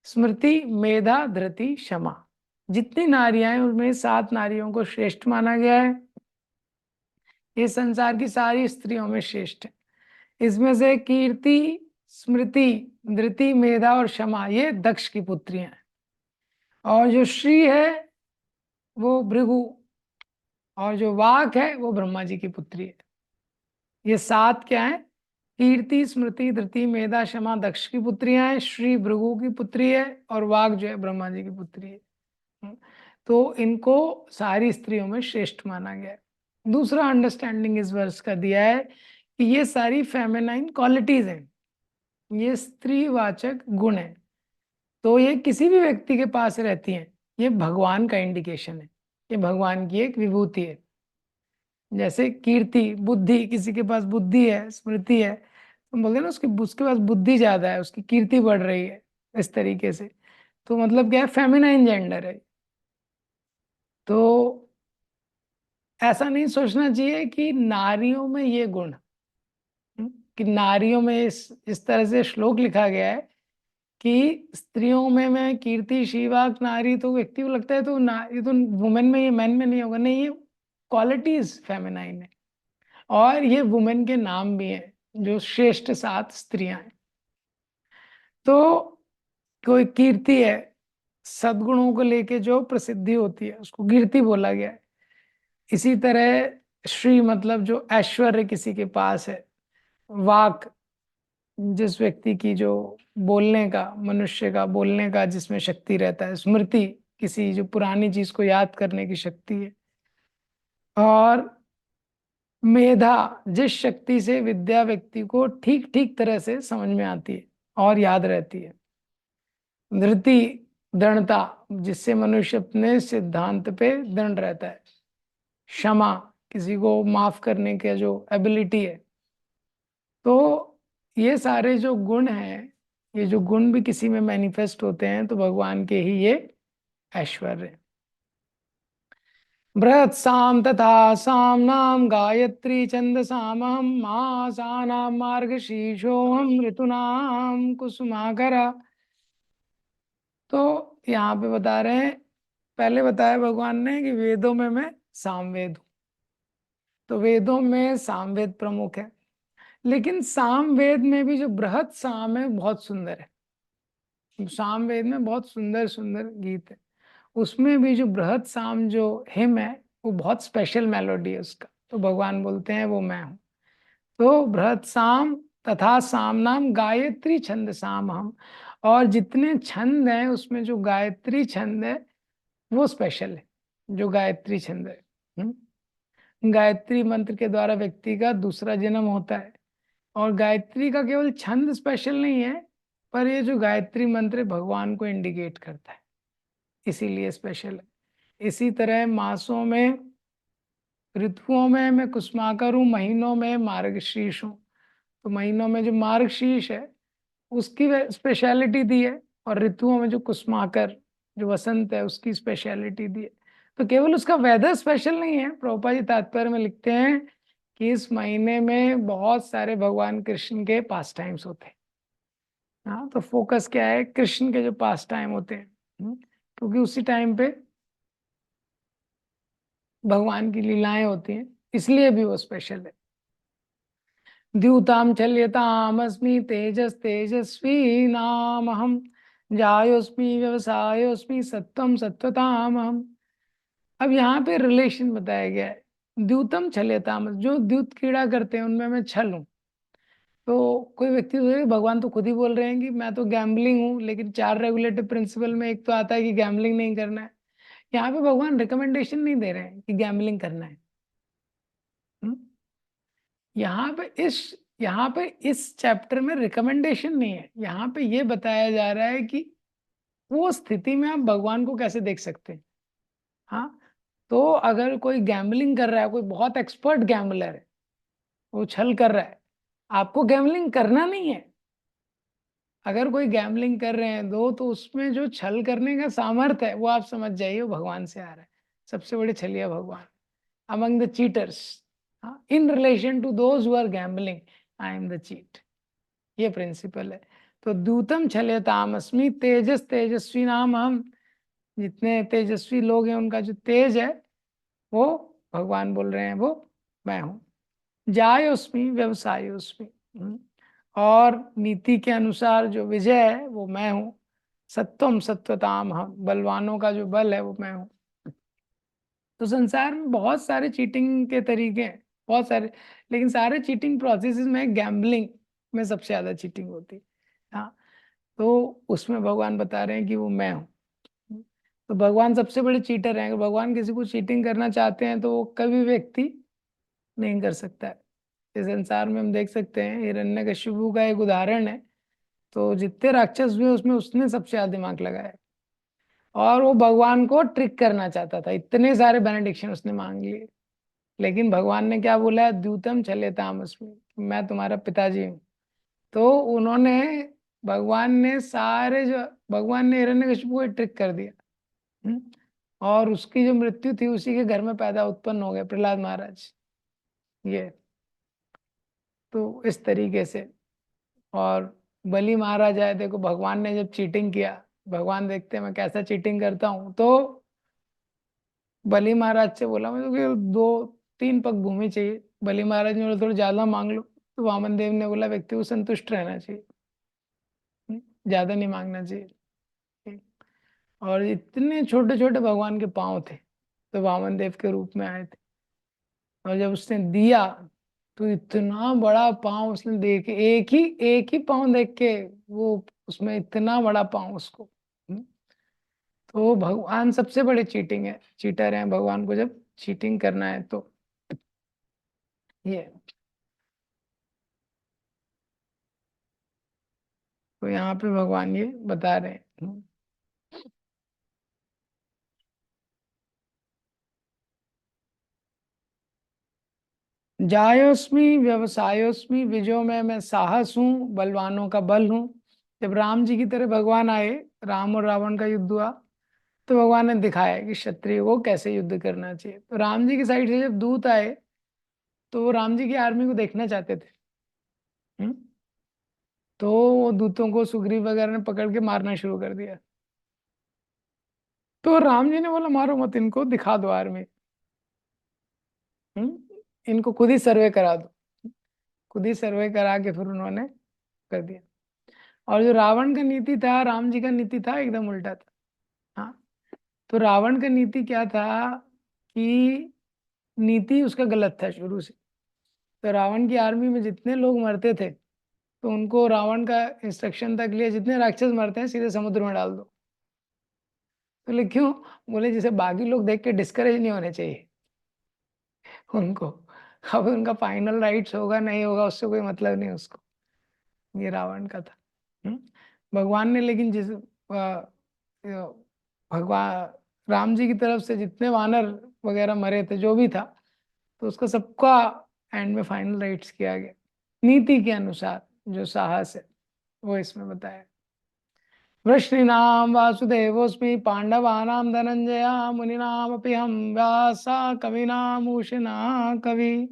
स्मृति, मेधा, धृति, क्षमा। जितनी नारियां हैं उसमें 7 नारियों को श्रेष्ठ माना गया है। ये संसार की सारी स्त्रियों में श्रेष्ठ है। इसमें से कीर्ति, स्मृति, धृति, मेधा और क्षमा ये दक्ष की पुत्रियां हैं। और जो श्री है वो भृगु, और जो वाक है वो ब्रह्मा जी की पुत्री है। ये 7 क्या है? कीर्ति, स्मृति, धृति, मेधा, क्षमा दक्ष की पुत्रियां हैं, श्री भृगु की पुत्री है, और वाक जो है ब्रह्मा जी की पुत्री है। तो इनको सारी स्त्रियों में श्रेष्ठ माना गया है। दूसरा अंडरस्टैंडिंग इस वर्ष का दिया है कि ये सारी फेमिनाइन क्वालिटीज हैं, ये स्त्रीवाचक गुण है। तो ये किसी भी व्यक्ति के पास रहती हैं, ये भगवान का इंडिकेशन है, ये भगवान की एक विभूति है। जैसे कीर्ति, बुद्धि, किसी के पास बुद्धि है, स्मृति है, तो बोलते हैं ना उसके पास बुद्धि ज्यादा है, उसकी कीर्ति बढ़ रही है, इस तरीके से। तो मतलब क्या है? फेमिनाइन जेंडर है। तो ऐसा नहीं सोचना चाहिए कि नारियों में ये गुण, कि नारियों में इस तरह से श्लोक लिखा गया है कि स्त्रियों में मैं कीर्ति, शिवाक, नारी, तो व्यक्ति को लगता है तो ये तो वुमेन में, ये मैन में नहीं होगा। नहीं, ये क्वालिटीज फेमिनाइन है, और ये वुमेन के नाम भी हैं, जो श्रेष्ठ 7 स्त्रियां हैं। तो कोई कीर्ति है, सद्गुणों को लेके जो प्रसिद्धि होती है उसको कीर्ति बोला गया है। इसी तरह श्री मतलब जो ऐश्वर्य किसी के पास है, वाक जिस व्यक्ति की जो बोलने का, मनुष्य का बोलने का जिसमें शक्ति रहता है, स्मृति किसी जो पुरानी चीज को याद करने की शक्ति है, और मेधा जिस शक्ति से विद्या व्यक्ति को ठीक ठीक तरह से समझ में आती है और याद रहती है। धृति दृढ़ता, जिससे मनुष्य अपने सिद्धांत पे दृढ़ रहता है। क्षमा किसी को माफ करने का जो एबिलिटी है। तो ये सारे जो गुण हैं, ये जो गुण भी किसी में मैनिफेस्ट होते हैं तो भगवान के ही ये ऐश्वर्य। बृहत् साम तथा साम नाम गायत्री छंदसामहं मासानां मार्गशीर्षोऽहं ऋतूनां कुसुमाकरा। तो यहाँ पे बता रहे हैं, पहले बताया भगवान ने कि वेदों में मैं सामवेद हूँ। तो वेदों में सामवेद प्रमुख है, लेकिन सामवेद में भी जो बृहत् साम है बहुत सुंदर है। सामवेद में बहुत सुंदर सुंदर गीत है, उसमें भी जो बृहत् साम जो हिम है वो बहुत स्पेशल मेलोडी है उसका। तो भगवान बोलते हैं वो मैं हूँ। तो बृहत् साम तथा साम नाम गायत्री छंद साम हम, और जितने छंद हैं उसमें जो गायत्री छंद है वो स्पेशल है, जो गायत्री छंद है। गायत्री मंत्र के द्वारा व्यक्ति का दूसरा जन्म होता है, और गायत्री का केवल छंद स्पेशल नहीं है, पर ये जो गायत्री मंत्र भगवान को इंडिकेट करता है, इसीलिए स्पेशल है। इसी तरह मासों में, ऋतुओं में मैं कुसुमाकर हूँ, महीनों में मार्गशीर्ष हूँ। तो महीनों में जो मार्गशीर्ष है उसकी स्पेशलिटी दी है, और ऋतुओं में जो कुसुमाकर जो वसंत है उसकी स्पेशलिटी दी है। तो केवल उसका वेदर स्पेशल नहीं है, प्रभुपाद जी तात्पर्य में लिखते हैं कि इस महीने में बहुत सारे भगवान कृष्ण के पास टाइम्स होते हैं। हाँ, तो फोकस क्या है? कृष्ण के जो पास टाइम होते हैं, क्योंकि उसी टाइम पे भगवान की लीलाएं होती हैं, इसलिए भी वो स्पेशल है। द्यूताम चल्यताम अस्मि तेजस तेजस्वी नाम हम, जायोस्मि व्यवसायोस्मि सत्वम सत्वताम हम। अब यहाँ पे रिलेशन बताया गया है। द्यूतम छल्यताम, जो द्यूत क्रीड़ा करते हैं उनमें मैं छल हूँ। तो कोई व्यक्ति सोचेगा भगवान तो खुद ही बोल रहे हैं कि मैं तो गैम्बलिंग हूँ, लेकिन 4 रेगुलेटिव प्रिंसिपल में एक तो आता है कि गैम्बलिंग नहीं करना है। यहाँ पे भगवान रिकमेंडेशन नहीं दे रहे हैं कि गैम्बलिंग करना है। हम्म? यहाँ पे इस चैप्टर में रिकमेंडेशन नहीं है, यहाँ पे ये बताया जा रहा है कि वो स्थिति में आप भगवान को कैसे देख सकते हैं। हाँ, तो अगर कोई गैम्बलिंग कर रहा है, कोई बहुत एक्सपर्ट गैम्बलर है, वो छल कर रहा है, आपको गैम्बलिंग करना नहीं है। अगर कोई गैम्बलिंग कर रहे हैं दो, तो उसमें जो छल करने का सामर्थ्य है वो आप समझ जाइए वो भगवान से आ रहा है। सबसे बड़े छलिया भगवान among the cheaters, in relation to those who are gambling, I am the cheat। ये प्रिंसिपल है। तो दूतम छल्यताम अस्मि तेजस तेजस्वी नाम हम, जितने तेजस्वी लोग हैं उनका जो तेज है वो भगवान बोल रहे हैं वो मैं हूँ। जायोस्मि व्यवसायोस्मि। और नीति के अनुसार जो विजय है वो मैं हूँ। सत्वम सत्वताम हम, बलवानों का जो बल है वो मैं हूँ। तो संसार में बहुत सारे चीटिंग के तरीके हैं, बहुत सारे, लेकिन सारे चीटिंग प्रोसेसेस में गैम्बलिंग में सबसे ज्यादा चीटिंग होती है। हाँ, तो उसमें भगवान बता रहे हैं कि वो मैं हूँ। तो भगवान सबसे बड़े चीटर हैं। अगर भगवान किसी को चीटिंग करना चाहते हैं तो वो कभी व्यक्ति नहीं कर सकता है। इस संसार में हम देख सकते हैं हिरण्यकशिपु का एक उदाहरण है। तो जितने राक्षस हुए उसमें उसने सबसे ज्यादा दिमाग लगाया, और वो भगवान को ट्रिक करना चाहता था। इतने सारे बेनेडिक्शन उसने मांग लिए, लेकिन भगवान ने क्या बोला, द्यूतम छले तामस्मि, मैं तुम्हारा पिताजी हूँ। तो उन्होंने, भगवान ने सारे जो, भगवान ने हिरण्यकशिपु को ट्रिक कर दिया। हम्म? और उसकी जो मृत्यु थी उसी के घर में पैदा उत्पन्न हो गए प्रहलाद महाराज। ये तो इस तरीके से। और बलि महाराज आए, देखो भगवान ने जब चीटिंग किया, भगवान देखते हैं मैं कैसा चीटिंग करता हूँ, तो बलि महाराज से बोला मुझे कि 2-3 पग भूमि चाहिए। बलि महाराज ने बोला थोड़ा ज्यादा मांग लो। तो वामन देव ने बोला व्यक्ति को संतुष्ट रहना चाहिए, ज्यादा नहीं मांगना चाहिए। और इतने छोटे छोटे भगवान के पांव थे, तो वामन देव के रूप में आए थे। और जब उसने दिया तो इतना बड़ा पाँव उसने देखे, एक ही पाँव देख के वो, उसमें इतना बड़ा पाँव उसको। तो भगवान सबसे बड़े चीटिंग है, चीटर हैं भगवान को जब चीटिंग करना है तो। ये तो यहाँ पे भगवान ये बता रहे हैं। जायोस्मि व्यवसायोस्मि, विजयो में मैं साहस हूँ, बलवानों का बल हूँ। जब राम जी की तरह भगवान आए, राम और रावण का युद्ध हुआ, तो भगवान ने दिखाया कि क्षत्रिय को कैसे युद्ध करना चाहिए। तो राम जी की साइड से जब दूत आए तो वो राम जी की आर्मी को देखना चाहते थे। हम्म? तो वो दूतों को सुग्रीव वगैरह ने पकड़ के मारना शुरू कर दिया। तो राम जी ने बोला मारो मत इनको, दिखा दो आर्मी। इनको खुद ही सर्वे करा दो। खुद ही सर्वे करा के फिर उन्होंने कर दिया। और जो रावण का नीति था, राम जी का नीति था एकदम उल्टा था। हाँ, तो रावण का नीति क्या था कि नीति उसका गलत था शुरू से। तो रावण की आर्मी में जितने लोग मरते थे, तो उनको रावण का इंस्ट्रक्शन था कि लिए जितने राक्षस मरते हैं सीधे समुद्र में डाल दो। बोले क्यों? बोले जैसे बाकी लोग देख के डिस्करेज नहीं होने चाहिए उनको। अब उनका फाइनल राइट्स होगा नहीं होगा उससे कोई मतलब नहीं उसको। ये रावण का था। हम्म? भगवान ने लेकिन जिस भगवान राम जी की तरफ से जितने वानर वगैरह मरे थे, जो भी था, तो उसका सबका एंड में फाइनल राइट्स किया गया नीति के अनुसार। जो साहस है वो इसमें बताया। वृष्णीनाम वासुदेवोस्मि, पांडवानां धनंजया, मुनीनामपि हम व्यासा, कविनामुषिना कवि।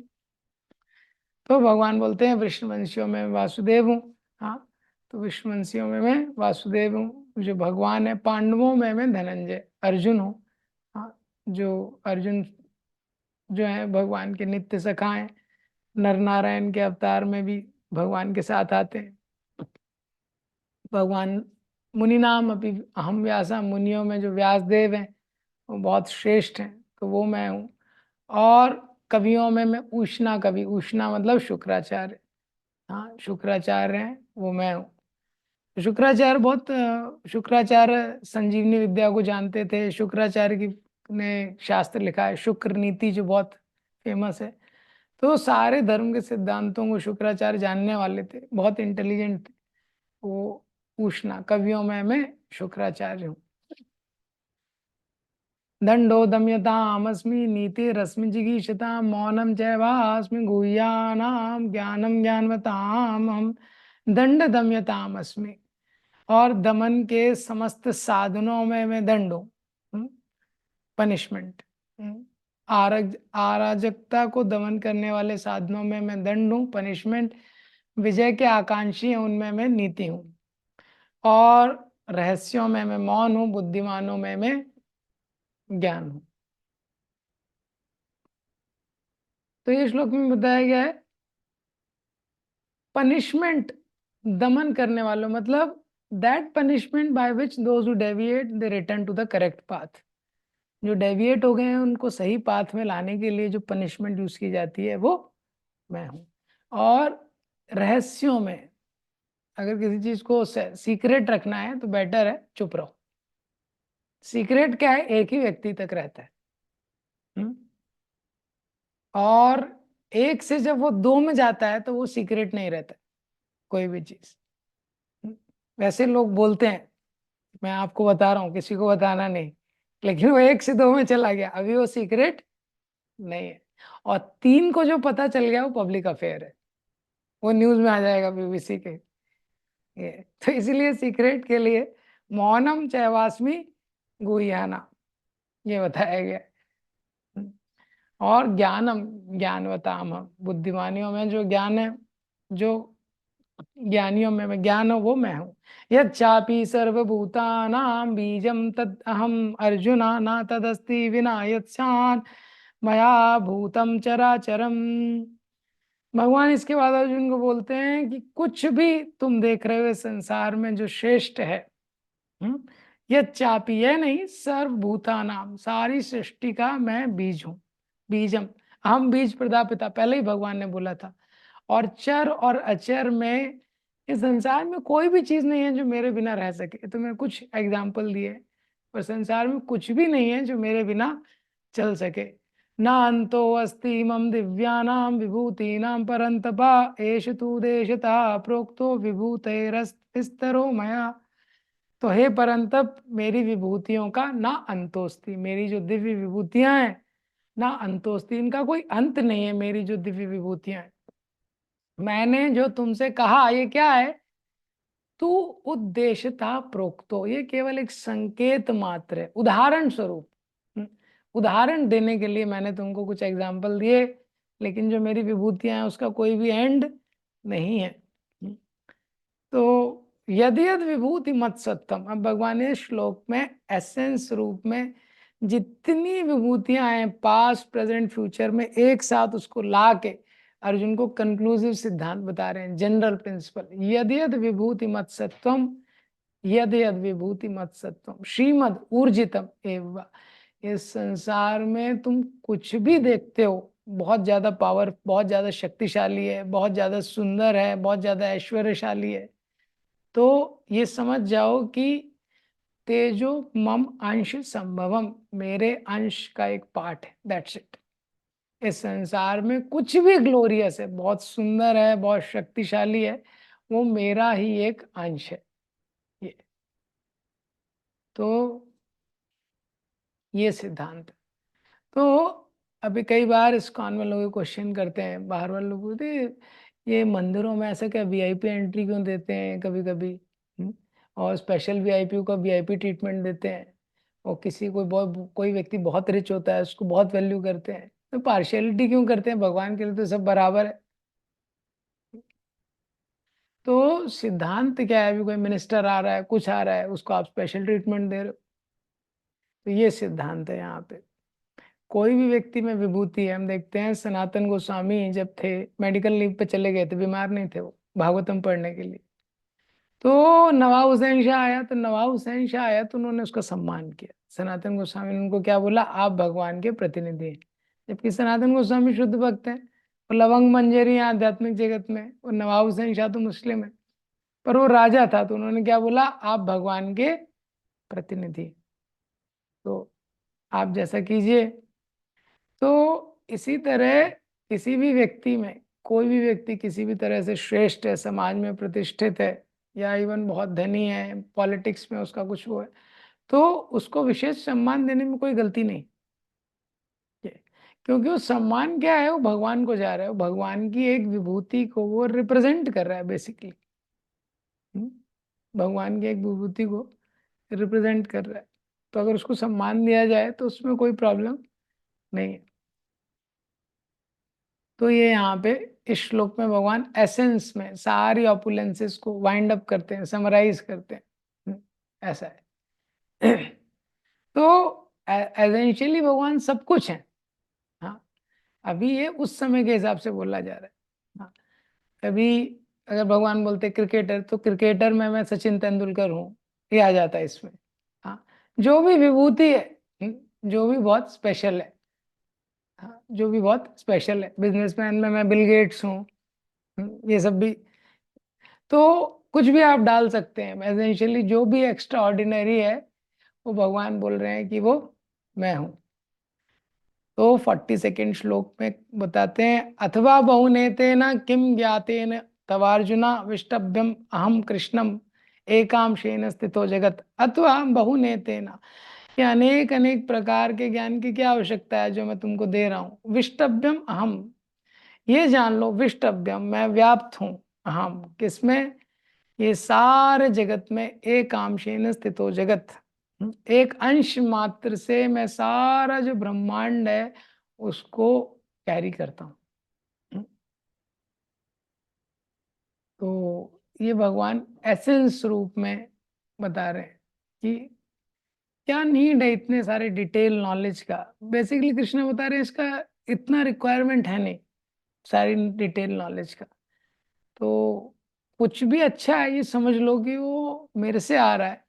तो भगवान बोलते हैं विष्णुवंशियों में वासुदेव हूँ। हाँ, तो विष्णुवंशियों में मैं वासुदेव हूँ जो भगवान है। पांडवों में मैं धनंजय अर्जुन हूँ। हाँ, जो अर्जुन जो है भगवान के नित्य सखा हैं, नर नारायण के अवतार में भी भगवान के साथ आते हैं। भगवान मुनि नाम अभी अहम व्यासा, मुनियों में जो व्यास देव हैं वो बहुत श्रेष्ठ हैं, तो वो मैं हूँ। और कवियों में मैं उष्णा कवि, उष्णा मतलब शुक्राचार्य। हाँ, शुक्राचार्य हैं वो मैं हूँ। तो शुक्राचार्य बहुत शुक्राचार्य संजीवनी विद्या को जानते थे। शुक्राचार्य की ने शास्त्र लिखा है शुक्र नीति, जो बहुत फेमस है। तो सारे धर्म के सिद्धांतों को शुक्राचार्य जानने वाले थे, बहुत इंटेलिजेंट थे वो। उष्णा कवियों में मैं शुक्राचार्य हूँ। दंडो दम्यतामस्मि, नीति रश्मि जिगीषतां, मौनम चैवास्मि गुह्यानां ज्ञानम ज्ञानवताम हम। दंड दम्यतामस्मि, और दमन के समस्त साधनों में मैं दंड हूँ, पनिशमेंट। अराजकता को दमन करने वाले साधनों में मैं दंड हूँ, पनिशमेंट। विजय के आकांक्षी हैं उनमें मैं नीति हूँ। और रहस्यों में मैं मौन हूँ, बुद्धिमानों में मैं ज्ञान हूं। तो ये श्लोक में बताया गया है पनिशमेंट दमन करने वालों, मतलब that punishment by which those who deviate they return to the correct path. जो डेविएट हो गए हैं उनको सही पाथ में लाने के लिए जो पनिशमेंट यूज की जाती है वो मैं हूं। और रहस्यों में अगर किसी चीज को सीक्रेट रखना है तो बेटर है चुप रहो। सीक्रेट क्या है, एक ही व्यक्ति तक रहता है। हम्म? और एक से जब वो दो में जाता है तो वो सीक्रेट नहीं रहता कोई भी चीज। हम्म? वैसे लोग बोलते हैं, मैं आपको बता रहा हूँ, किसी को बताना नहीं, लेकिन वो एक से दो में चला गया, अभी वो सीक्रेट नहीं है। और तीन को जो पता चल गया वो पब्लिक अफेयर है, वो न्यूज में आ जाएगा बीबीसी के। ये तो इसीलिए सीक्रेट के लिए मौनम चैवास्मि गुह्याना, ये बताया गया है। और ज्ञानम ज्ञानवताम, बुद्धिमानियों में जो ज्ञान है, जो ज्ञानियों में मैं ज्ञान हो वो मैं हूँ। यच्चापि सर्वभूतानां बीजम तद अहम अर्जुना न तदस्ति विना यत्स्यान् मया भूतम चराचरम। भगवान इसके बाद अर्जुन को बोलते हैं कि कुछ भी तुम देख रहे हो इस संसार में जो श्रेष्ठ है, हम्म, यच्चापि, यह नहीं, सर्वभूतानाम, सारी सृष्टि का मैं बीज हूँ। बीजम, हम बीज प्रदापिता, पहले ही भगवान ने बोला था। और चर और अचर में, इस संसार में कोई भी चीज नहीं है जो मेरे बिना रह सके। तो मैं कुछ एग्जाम्पल दिए, पर संसार में कुछ भी नहीं है जो मेरे बिना चल सके। न अंतो अस्ति मम दिव्यानाम विभूतीनां परंतपा एष तु देशता प्रोक्तो विभूतेरस्तरो मया। तो हे परंतप, मेरी विभूतियों का ना अंतोस्ति, मेरी जो दिव्य विभूतियां हैं ना अंतोस्ति, इनका कोई अंत नहीं है। मेरी जो दिव्य विभूतियां हैं, मैंने जो तुमसे कहा ये क्या है, तू उद्देश्यता प्रोक्तो, ये केवल एक संकेत मात्र है, उदाहरण स्वरूप। उदाहरण देने के लिए मैंने तुमको कुछ एग्जाम्पल दिए, लेकिन जो मेरी विभूतियां हैं उसका कोई भी एंड नहीं है। तो यदि यद विभूति मत सत्यम, अब भगवान ने श्लोक में एसेंस रूप में जितनी विभूतियां हैं पास्ट प्रेजेंट फ्यूचर में एक साथ उसको ला के अर्जुन को कंक्लूसिव सिद्धांत बता रहे हैं, जनरल प्रिंसिपल। यद यद विभूति मत सत्वम, यद यद विभूति मत सत्वम श्रीमद ऊर्जितम एवं। इस संसार में तुम कुछ भी देखते हो, बहुत ज्यादा पावर, बहुत ज्यादा शक्तिशाली है, बहुत ज्यादा सुंदर है, बहुत ज्यादा ऐश्वर्यशाली है, तो ये समझ जाओ कि तेजो मम अंश संभवम, मेरे अंश का एक पार्ट है, दैट्स इट। इस संसार में कुछ भी ग्लोरियस है, बहुत सुंदर है, बहुत शक्तिशाली है, वो मेरा ही एक अंश है। ये तो ये सिद्धांत। तो अभी कई बार इस्कॉन में लोग क्वेश्चन करते हैं, बाहर वाले लोग बोलते हैं, ये मंदिरों में ऐसा क्या वीआईपी एंट्री क्यों देते हैं कभी कभी, और स्पेशल वीआईपी को वीआईपी ट्रीटमेंट देते हैं, और किसी कोई व्यक्ति बहुत रिच होता है उसको बहुत वैल्यू करते हैं, तो पार्शियलिटी क्यों करते हैं, भगवान के लिए तो सब बराबर है। तो सिद्धांत क्या है, अभी कोई मिनिस्टर आ रहा है, कुछ आ रहा है, उसको आप स्पेशल ट्रीटमेंट दे रहे हो, तो ये सिद्धांत है यहाँ पे। कोई भी व्यक्ति में विभूति है, हम देखते हैं सनातन गोस्वामी जब थे मेडिकल लीव पे चले गए थे, बीमार नहीं थे वो, भागवतम पढ़ने के लिए, तो नवाब हुसैन शाह आया, तो नवाब हुसैन शाह आया तो उन्होंने उसका सम्मान किया। सनातन गोस्वामी ने उनको क्या बोला, आप भगवान के प्रतिनिधि हैं। जबकि सनातन गोस्वामी शुद्ध भक्त हैं, और लवंग मंजरी हैं आध्यात्मिक जगत में, और नवाब हुसैन शाह तो मुस्लिम है, पर वो राजा था, तो उन्होंने क्या बोला, आप भगवान के प्रतिनिधि हैं। तो आप जैसा कीजिए। तो इसी तरह किसी भी व्यक्ति में, कोई भी व्यक्ति किसी भी तरह से श्रेष्ठ है, समाज में प्रतिष्ठित है, या इवन बहुत धनी है, पॉलिटिक्स में उसका कुछ वो है, तो उसको विशेष सम्मान देने में कोई गलती नहीं है। क्योंकि वो सम्मान क्या है, वो भगवान को जा रहा है, वो भगवान की एक विभूति को वो रिप्रेजेंट कर रहा है बेसिकली। भगवान की एक विभूति को रिप्रेजेंट कर रहा है, तो अगर उसको सम्मान दिया जाए तो उसमें कोई प्रॉब्लम नहीं है। तो ये यहाँ पे इस श्लोक में भगवान एसेंस में सारी ऑपुलेंसेस को वाइंड अप करते हैं, समराइज करते हैं। ऐसा है। तो एसेंशियली भगवान सब कुछ है। हाँ, अभी ये उस समय के हिसाब से बोला जा रहा है। हाँ, कभी अगर भगवान बोलते क्रिकेटर, तो क्रिकेटर में मैं सचिन तेंदुलकर हूँ, ये आ जाता है इसमें। हाँ, जो भी विभूति है, जो भी बहुत स्पेशल है, हाँ, जो भी बहुत स्पेशल है, बिजनेसमैन में मैं बिल गेट्स हूँ, ये सब भी, तो कुछ भी आप डाल सकते हैं। एसेंशियली जो भी एक्स्ट्रा ऑर्डिनरी है, वो भगवान बोल रहे हैं कि वो मैं हूँ। तो 42 श्लोक में बताते हैं, अथवा बहुनेतेन किम ज्ञातेन तवार्जुना विष्टभ्यम अहम कृष्णम एकांशेन स्थितो जगत। अथवा बहुनेतेन, ये अनेक अनेक प्रकार के ज्ञान की क्या आवश्यकता है जो मैं तुमको दे रहा हूँ। विष्टभ्यम अहम, ये जान लो, विष्टभ्यम मैं व्याप्त हूँ, अहम किसमें, ये सारे जगत में, एकांशेन स्थितो जगत, एक अंश मात्र से मैं सारा जो ब्रह्मांड है उसको कैरी करता हूँ। तो ये भगवान एसेंस रूप में बता रहे हैं कि क्या नीड है इतने सारे डिटेल नॉलेज का। बेसिकली कृष्ण बता रहे हैं इसका इतना रिक्वायरमेंट है नहीं, सारी डिटेल नॉलेज का। तो कुछ भी अच्छा है ये समझ लो कि वो मेरे से आ रहा है,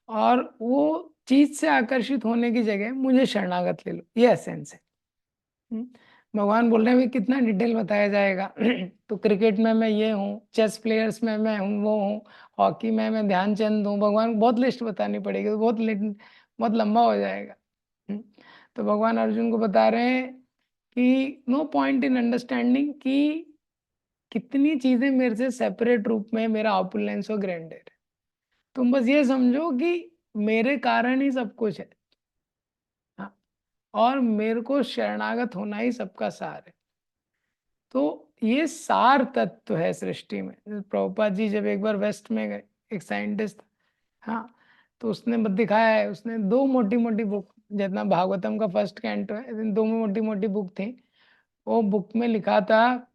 और वो चीज से आकर्षित होने की जगह मुझे शरणागत ले लो, ये एसेंस है। हम्म, भगवान बोल रहे हैं भी कितना डिटेल बताया जाएगा। तो क्रिकेट में मैं ये हूँ, चेस प्लेयर्स में मैं हूँ वो हूँ, हॉकी में मैं ध्यानचंद हूँ, भगवान को बहुत लिस्ट बतानी पड़ेगी, तो बहुत लंबा हो जाएगा। हम्म, तो भगवान अर्जुन को बता रहे हैं कि नो पॉइंट इन अंडरस्टैंडिंग कि कितनी चीजें मेरे से सेपरेट रूप में मेरा ऑपुलेंस और ग्रैंडर है। तुम बस ये समझो कि मेरे कारण ही सब कुछ है। हाँ, और मेरे को शरणागत होना ही सबका सार है। तो ये सार तत्व है सृष्टि में। प्रभुपाद जी जब एक बार वेस्ट में गए, एक साइंटिस्ट, हाँ, तो उसने दिखाया है, उसने दो मोटी मोटी बुक, जितना भागवतम का फर्स्ट कैंटो है, दो मोटी मोटी बुक थी, वो बुक में लिखा था,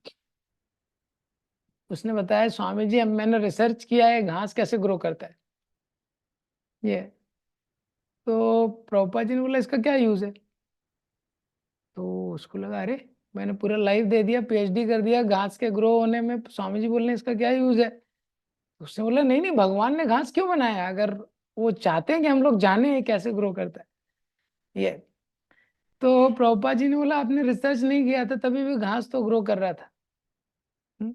उसने बताया स्वामी जी, अब मैंने रिसर्च किया है घास कैसे ग्रो करता है ये। तो प्रभुपाद जी ने बोला इसका क्या यूज है। तो उसको लगा अरे, मैंने पूरा लाइफ दे दिया, पीएचडी कर दिया घास के ग्रो होने में, स्वामी जी बोल रहे हैं इसका क्या यूज है। उसने बोला नहीं नहीं, भगवान ने घास क्यों बनाया, अगर वो चाहते हैं कि हम लोग जाने ये कैसे ग्रो करता है ये। तो प्रभुपाद जी ने बोला आपने रिसर्च नहीं किया था, तभी भी घास तो ग्रो कर रहा था। हम्म?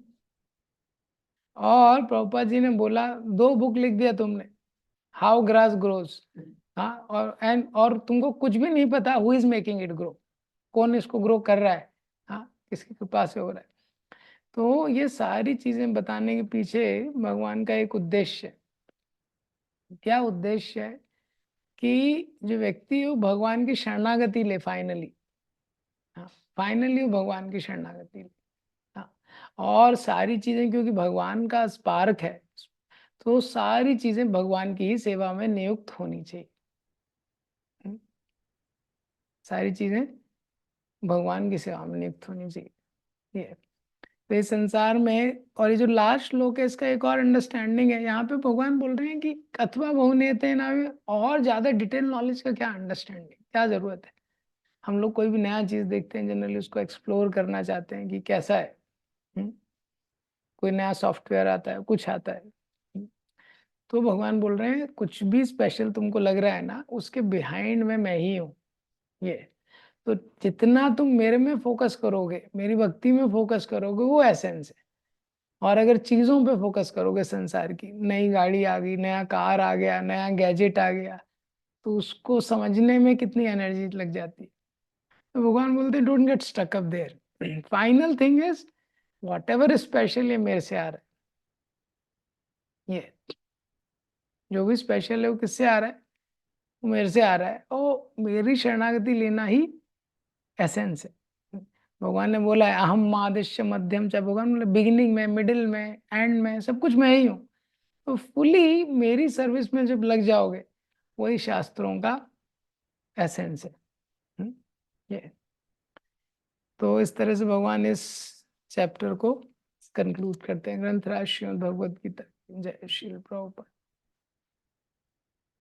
और प्रभुपाद जी ने बोला दो बुक लिख दिया तुमने, हाउ ग्रास ग्रोज, हाँ, और तुमको कुछ भी नहीं पता who is making it grow, कौन इसको ग्रो कर रहा है, हाँ, किसकी कृपा से हो रहा है। तो ये सारी चीजें बताने के पीछे भगवान का एक उद्देश्य है। क्या उद्देश्य है कि जो व्यक्ति है वो भगवान की शरणागति ले फाइनली। हाँ, फाइनली वो भगवान की शरणागति ले। हाँ, और सारी चीजें क्योंकि भगवान का स्पार्क है, तो सारी चीजें भगवान की ही सेवा में नियुक्त होनी चाहिए। हम्म, सारी चीजें भगवान की सेवा में नियुक्त होनी चाहिए ये। तो इस संसार में, और ये जो लास्ट श्लोक है इसका एक और अंडरस्टैंडिंग है, यहाँ पे भगवान बोल रहे हैं कि अथवा बहुनेते ना, और ज्यादा डिटेल नॉलेज का क्या अंडरस्टैंडिंग, क्या जरूरत है। हम लोग कोई भी नया चीज देखते हैं जनरली उसको एक्सप्लोर करना चाहते हैं कि कैसा है। हम्म, कोई नया सॉफ्टवेयर आता है, कुछ आता है। तो भगवान बोल रहे हैं कुछ भी स्पेशल तुमको लग रहा है ना, उसके बिहाइंड में मैं ही हूँ ये। तो जितना तुम मेरे में फोकस करोगे, मेरी भक्ति में फोकस करोगे, वो एसेंस है। और अगर चीजों पे फोकस करोगे, संसार की नई गाड़ी आ गई, नया कार आ गया, नया गैजेट आ गया, तो उसको समझने में कितनी एनर्जी लग जाती है। तो भगवान बोलते don't get stuck up there, final thing is whatever special ये मेरे से आ रहा है ये, जो भी स्पेशल है वो किससे आ रहा है, वो मेरे से आ रहा है, और मेरी शरणागति लेना ही एसेंस है। भगवान ने बोला है अहम मादिश्य मध्यम, चाहे भगवान बोले बिगिनिंग में, मिडिल में, एंड में, सब कुछ मैं ही हूँ। तो फुली मेरी सर्विस में जब लग जाओगे, वही शास्त्रों का एसेंस है। हम्म, ये, तो इस तरह से भगवान इस चैप्टर को कंक्लूड करते हैं। ग्रंथराज श्रीमद् भगवद गीता। जय श्री प्रभुपाद।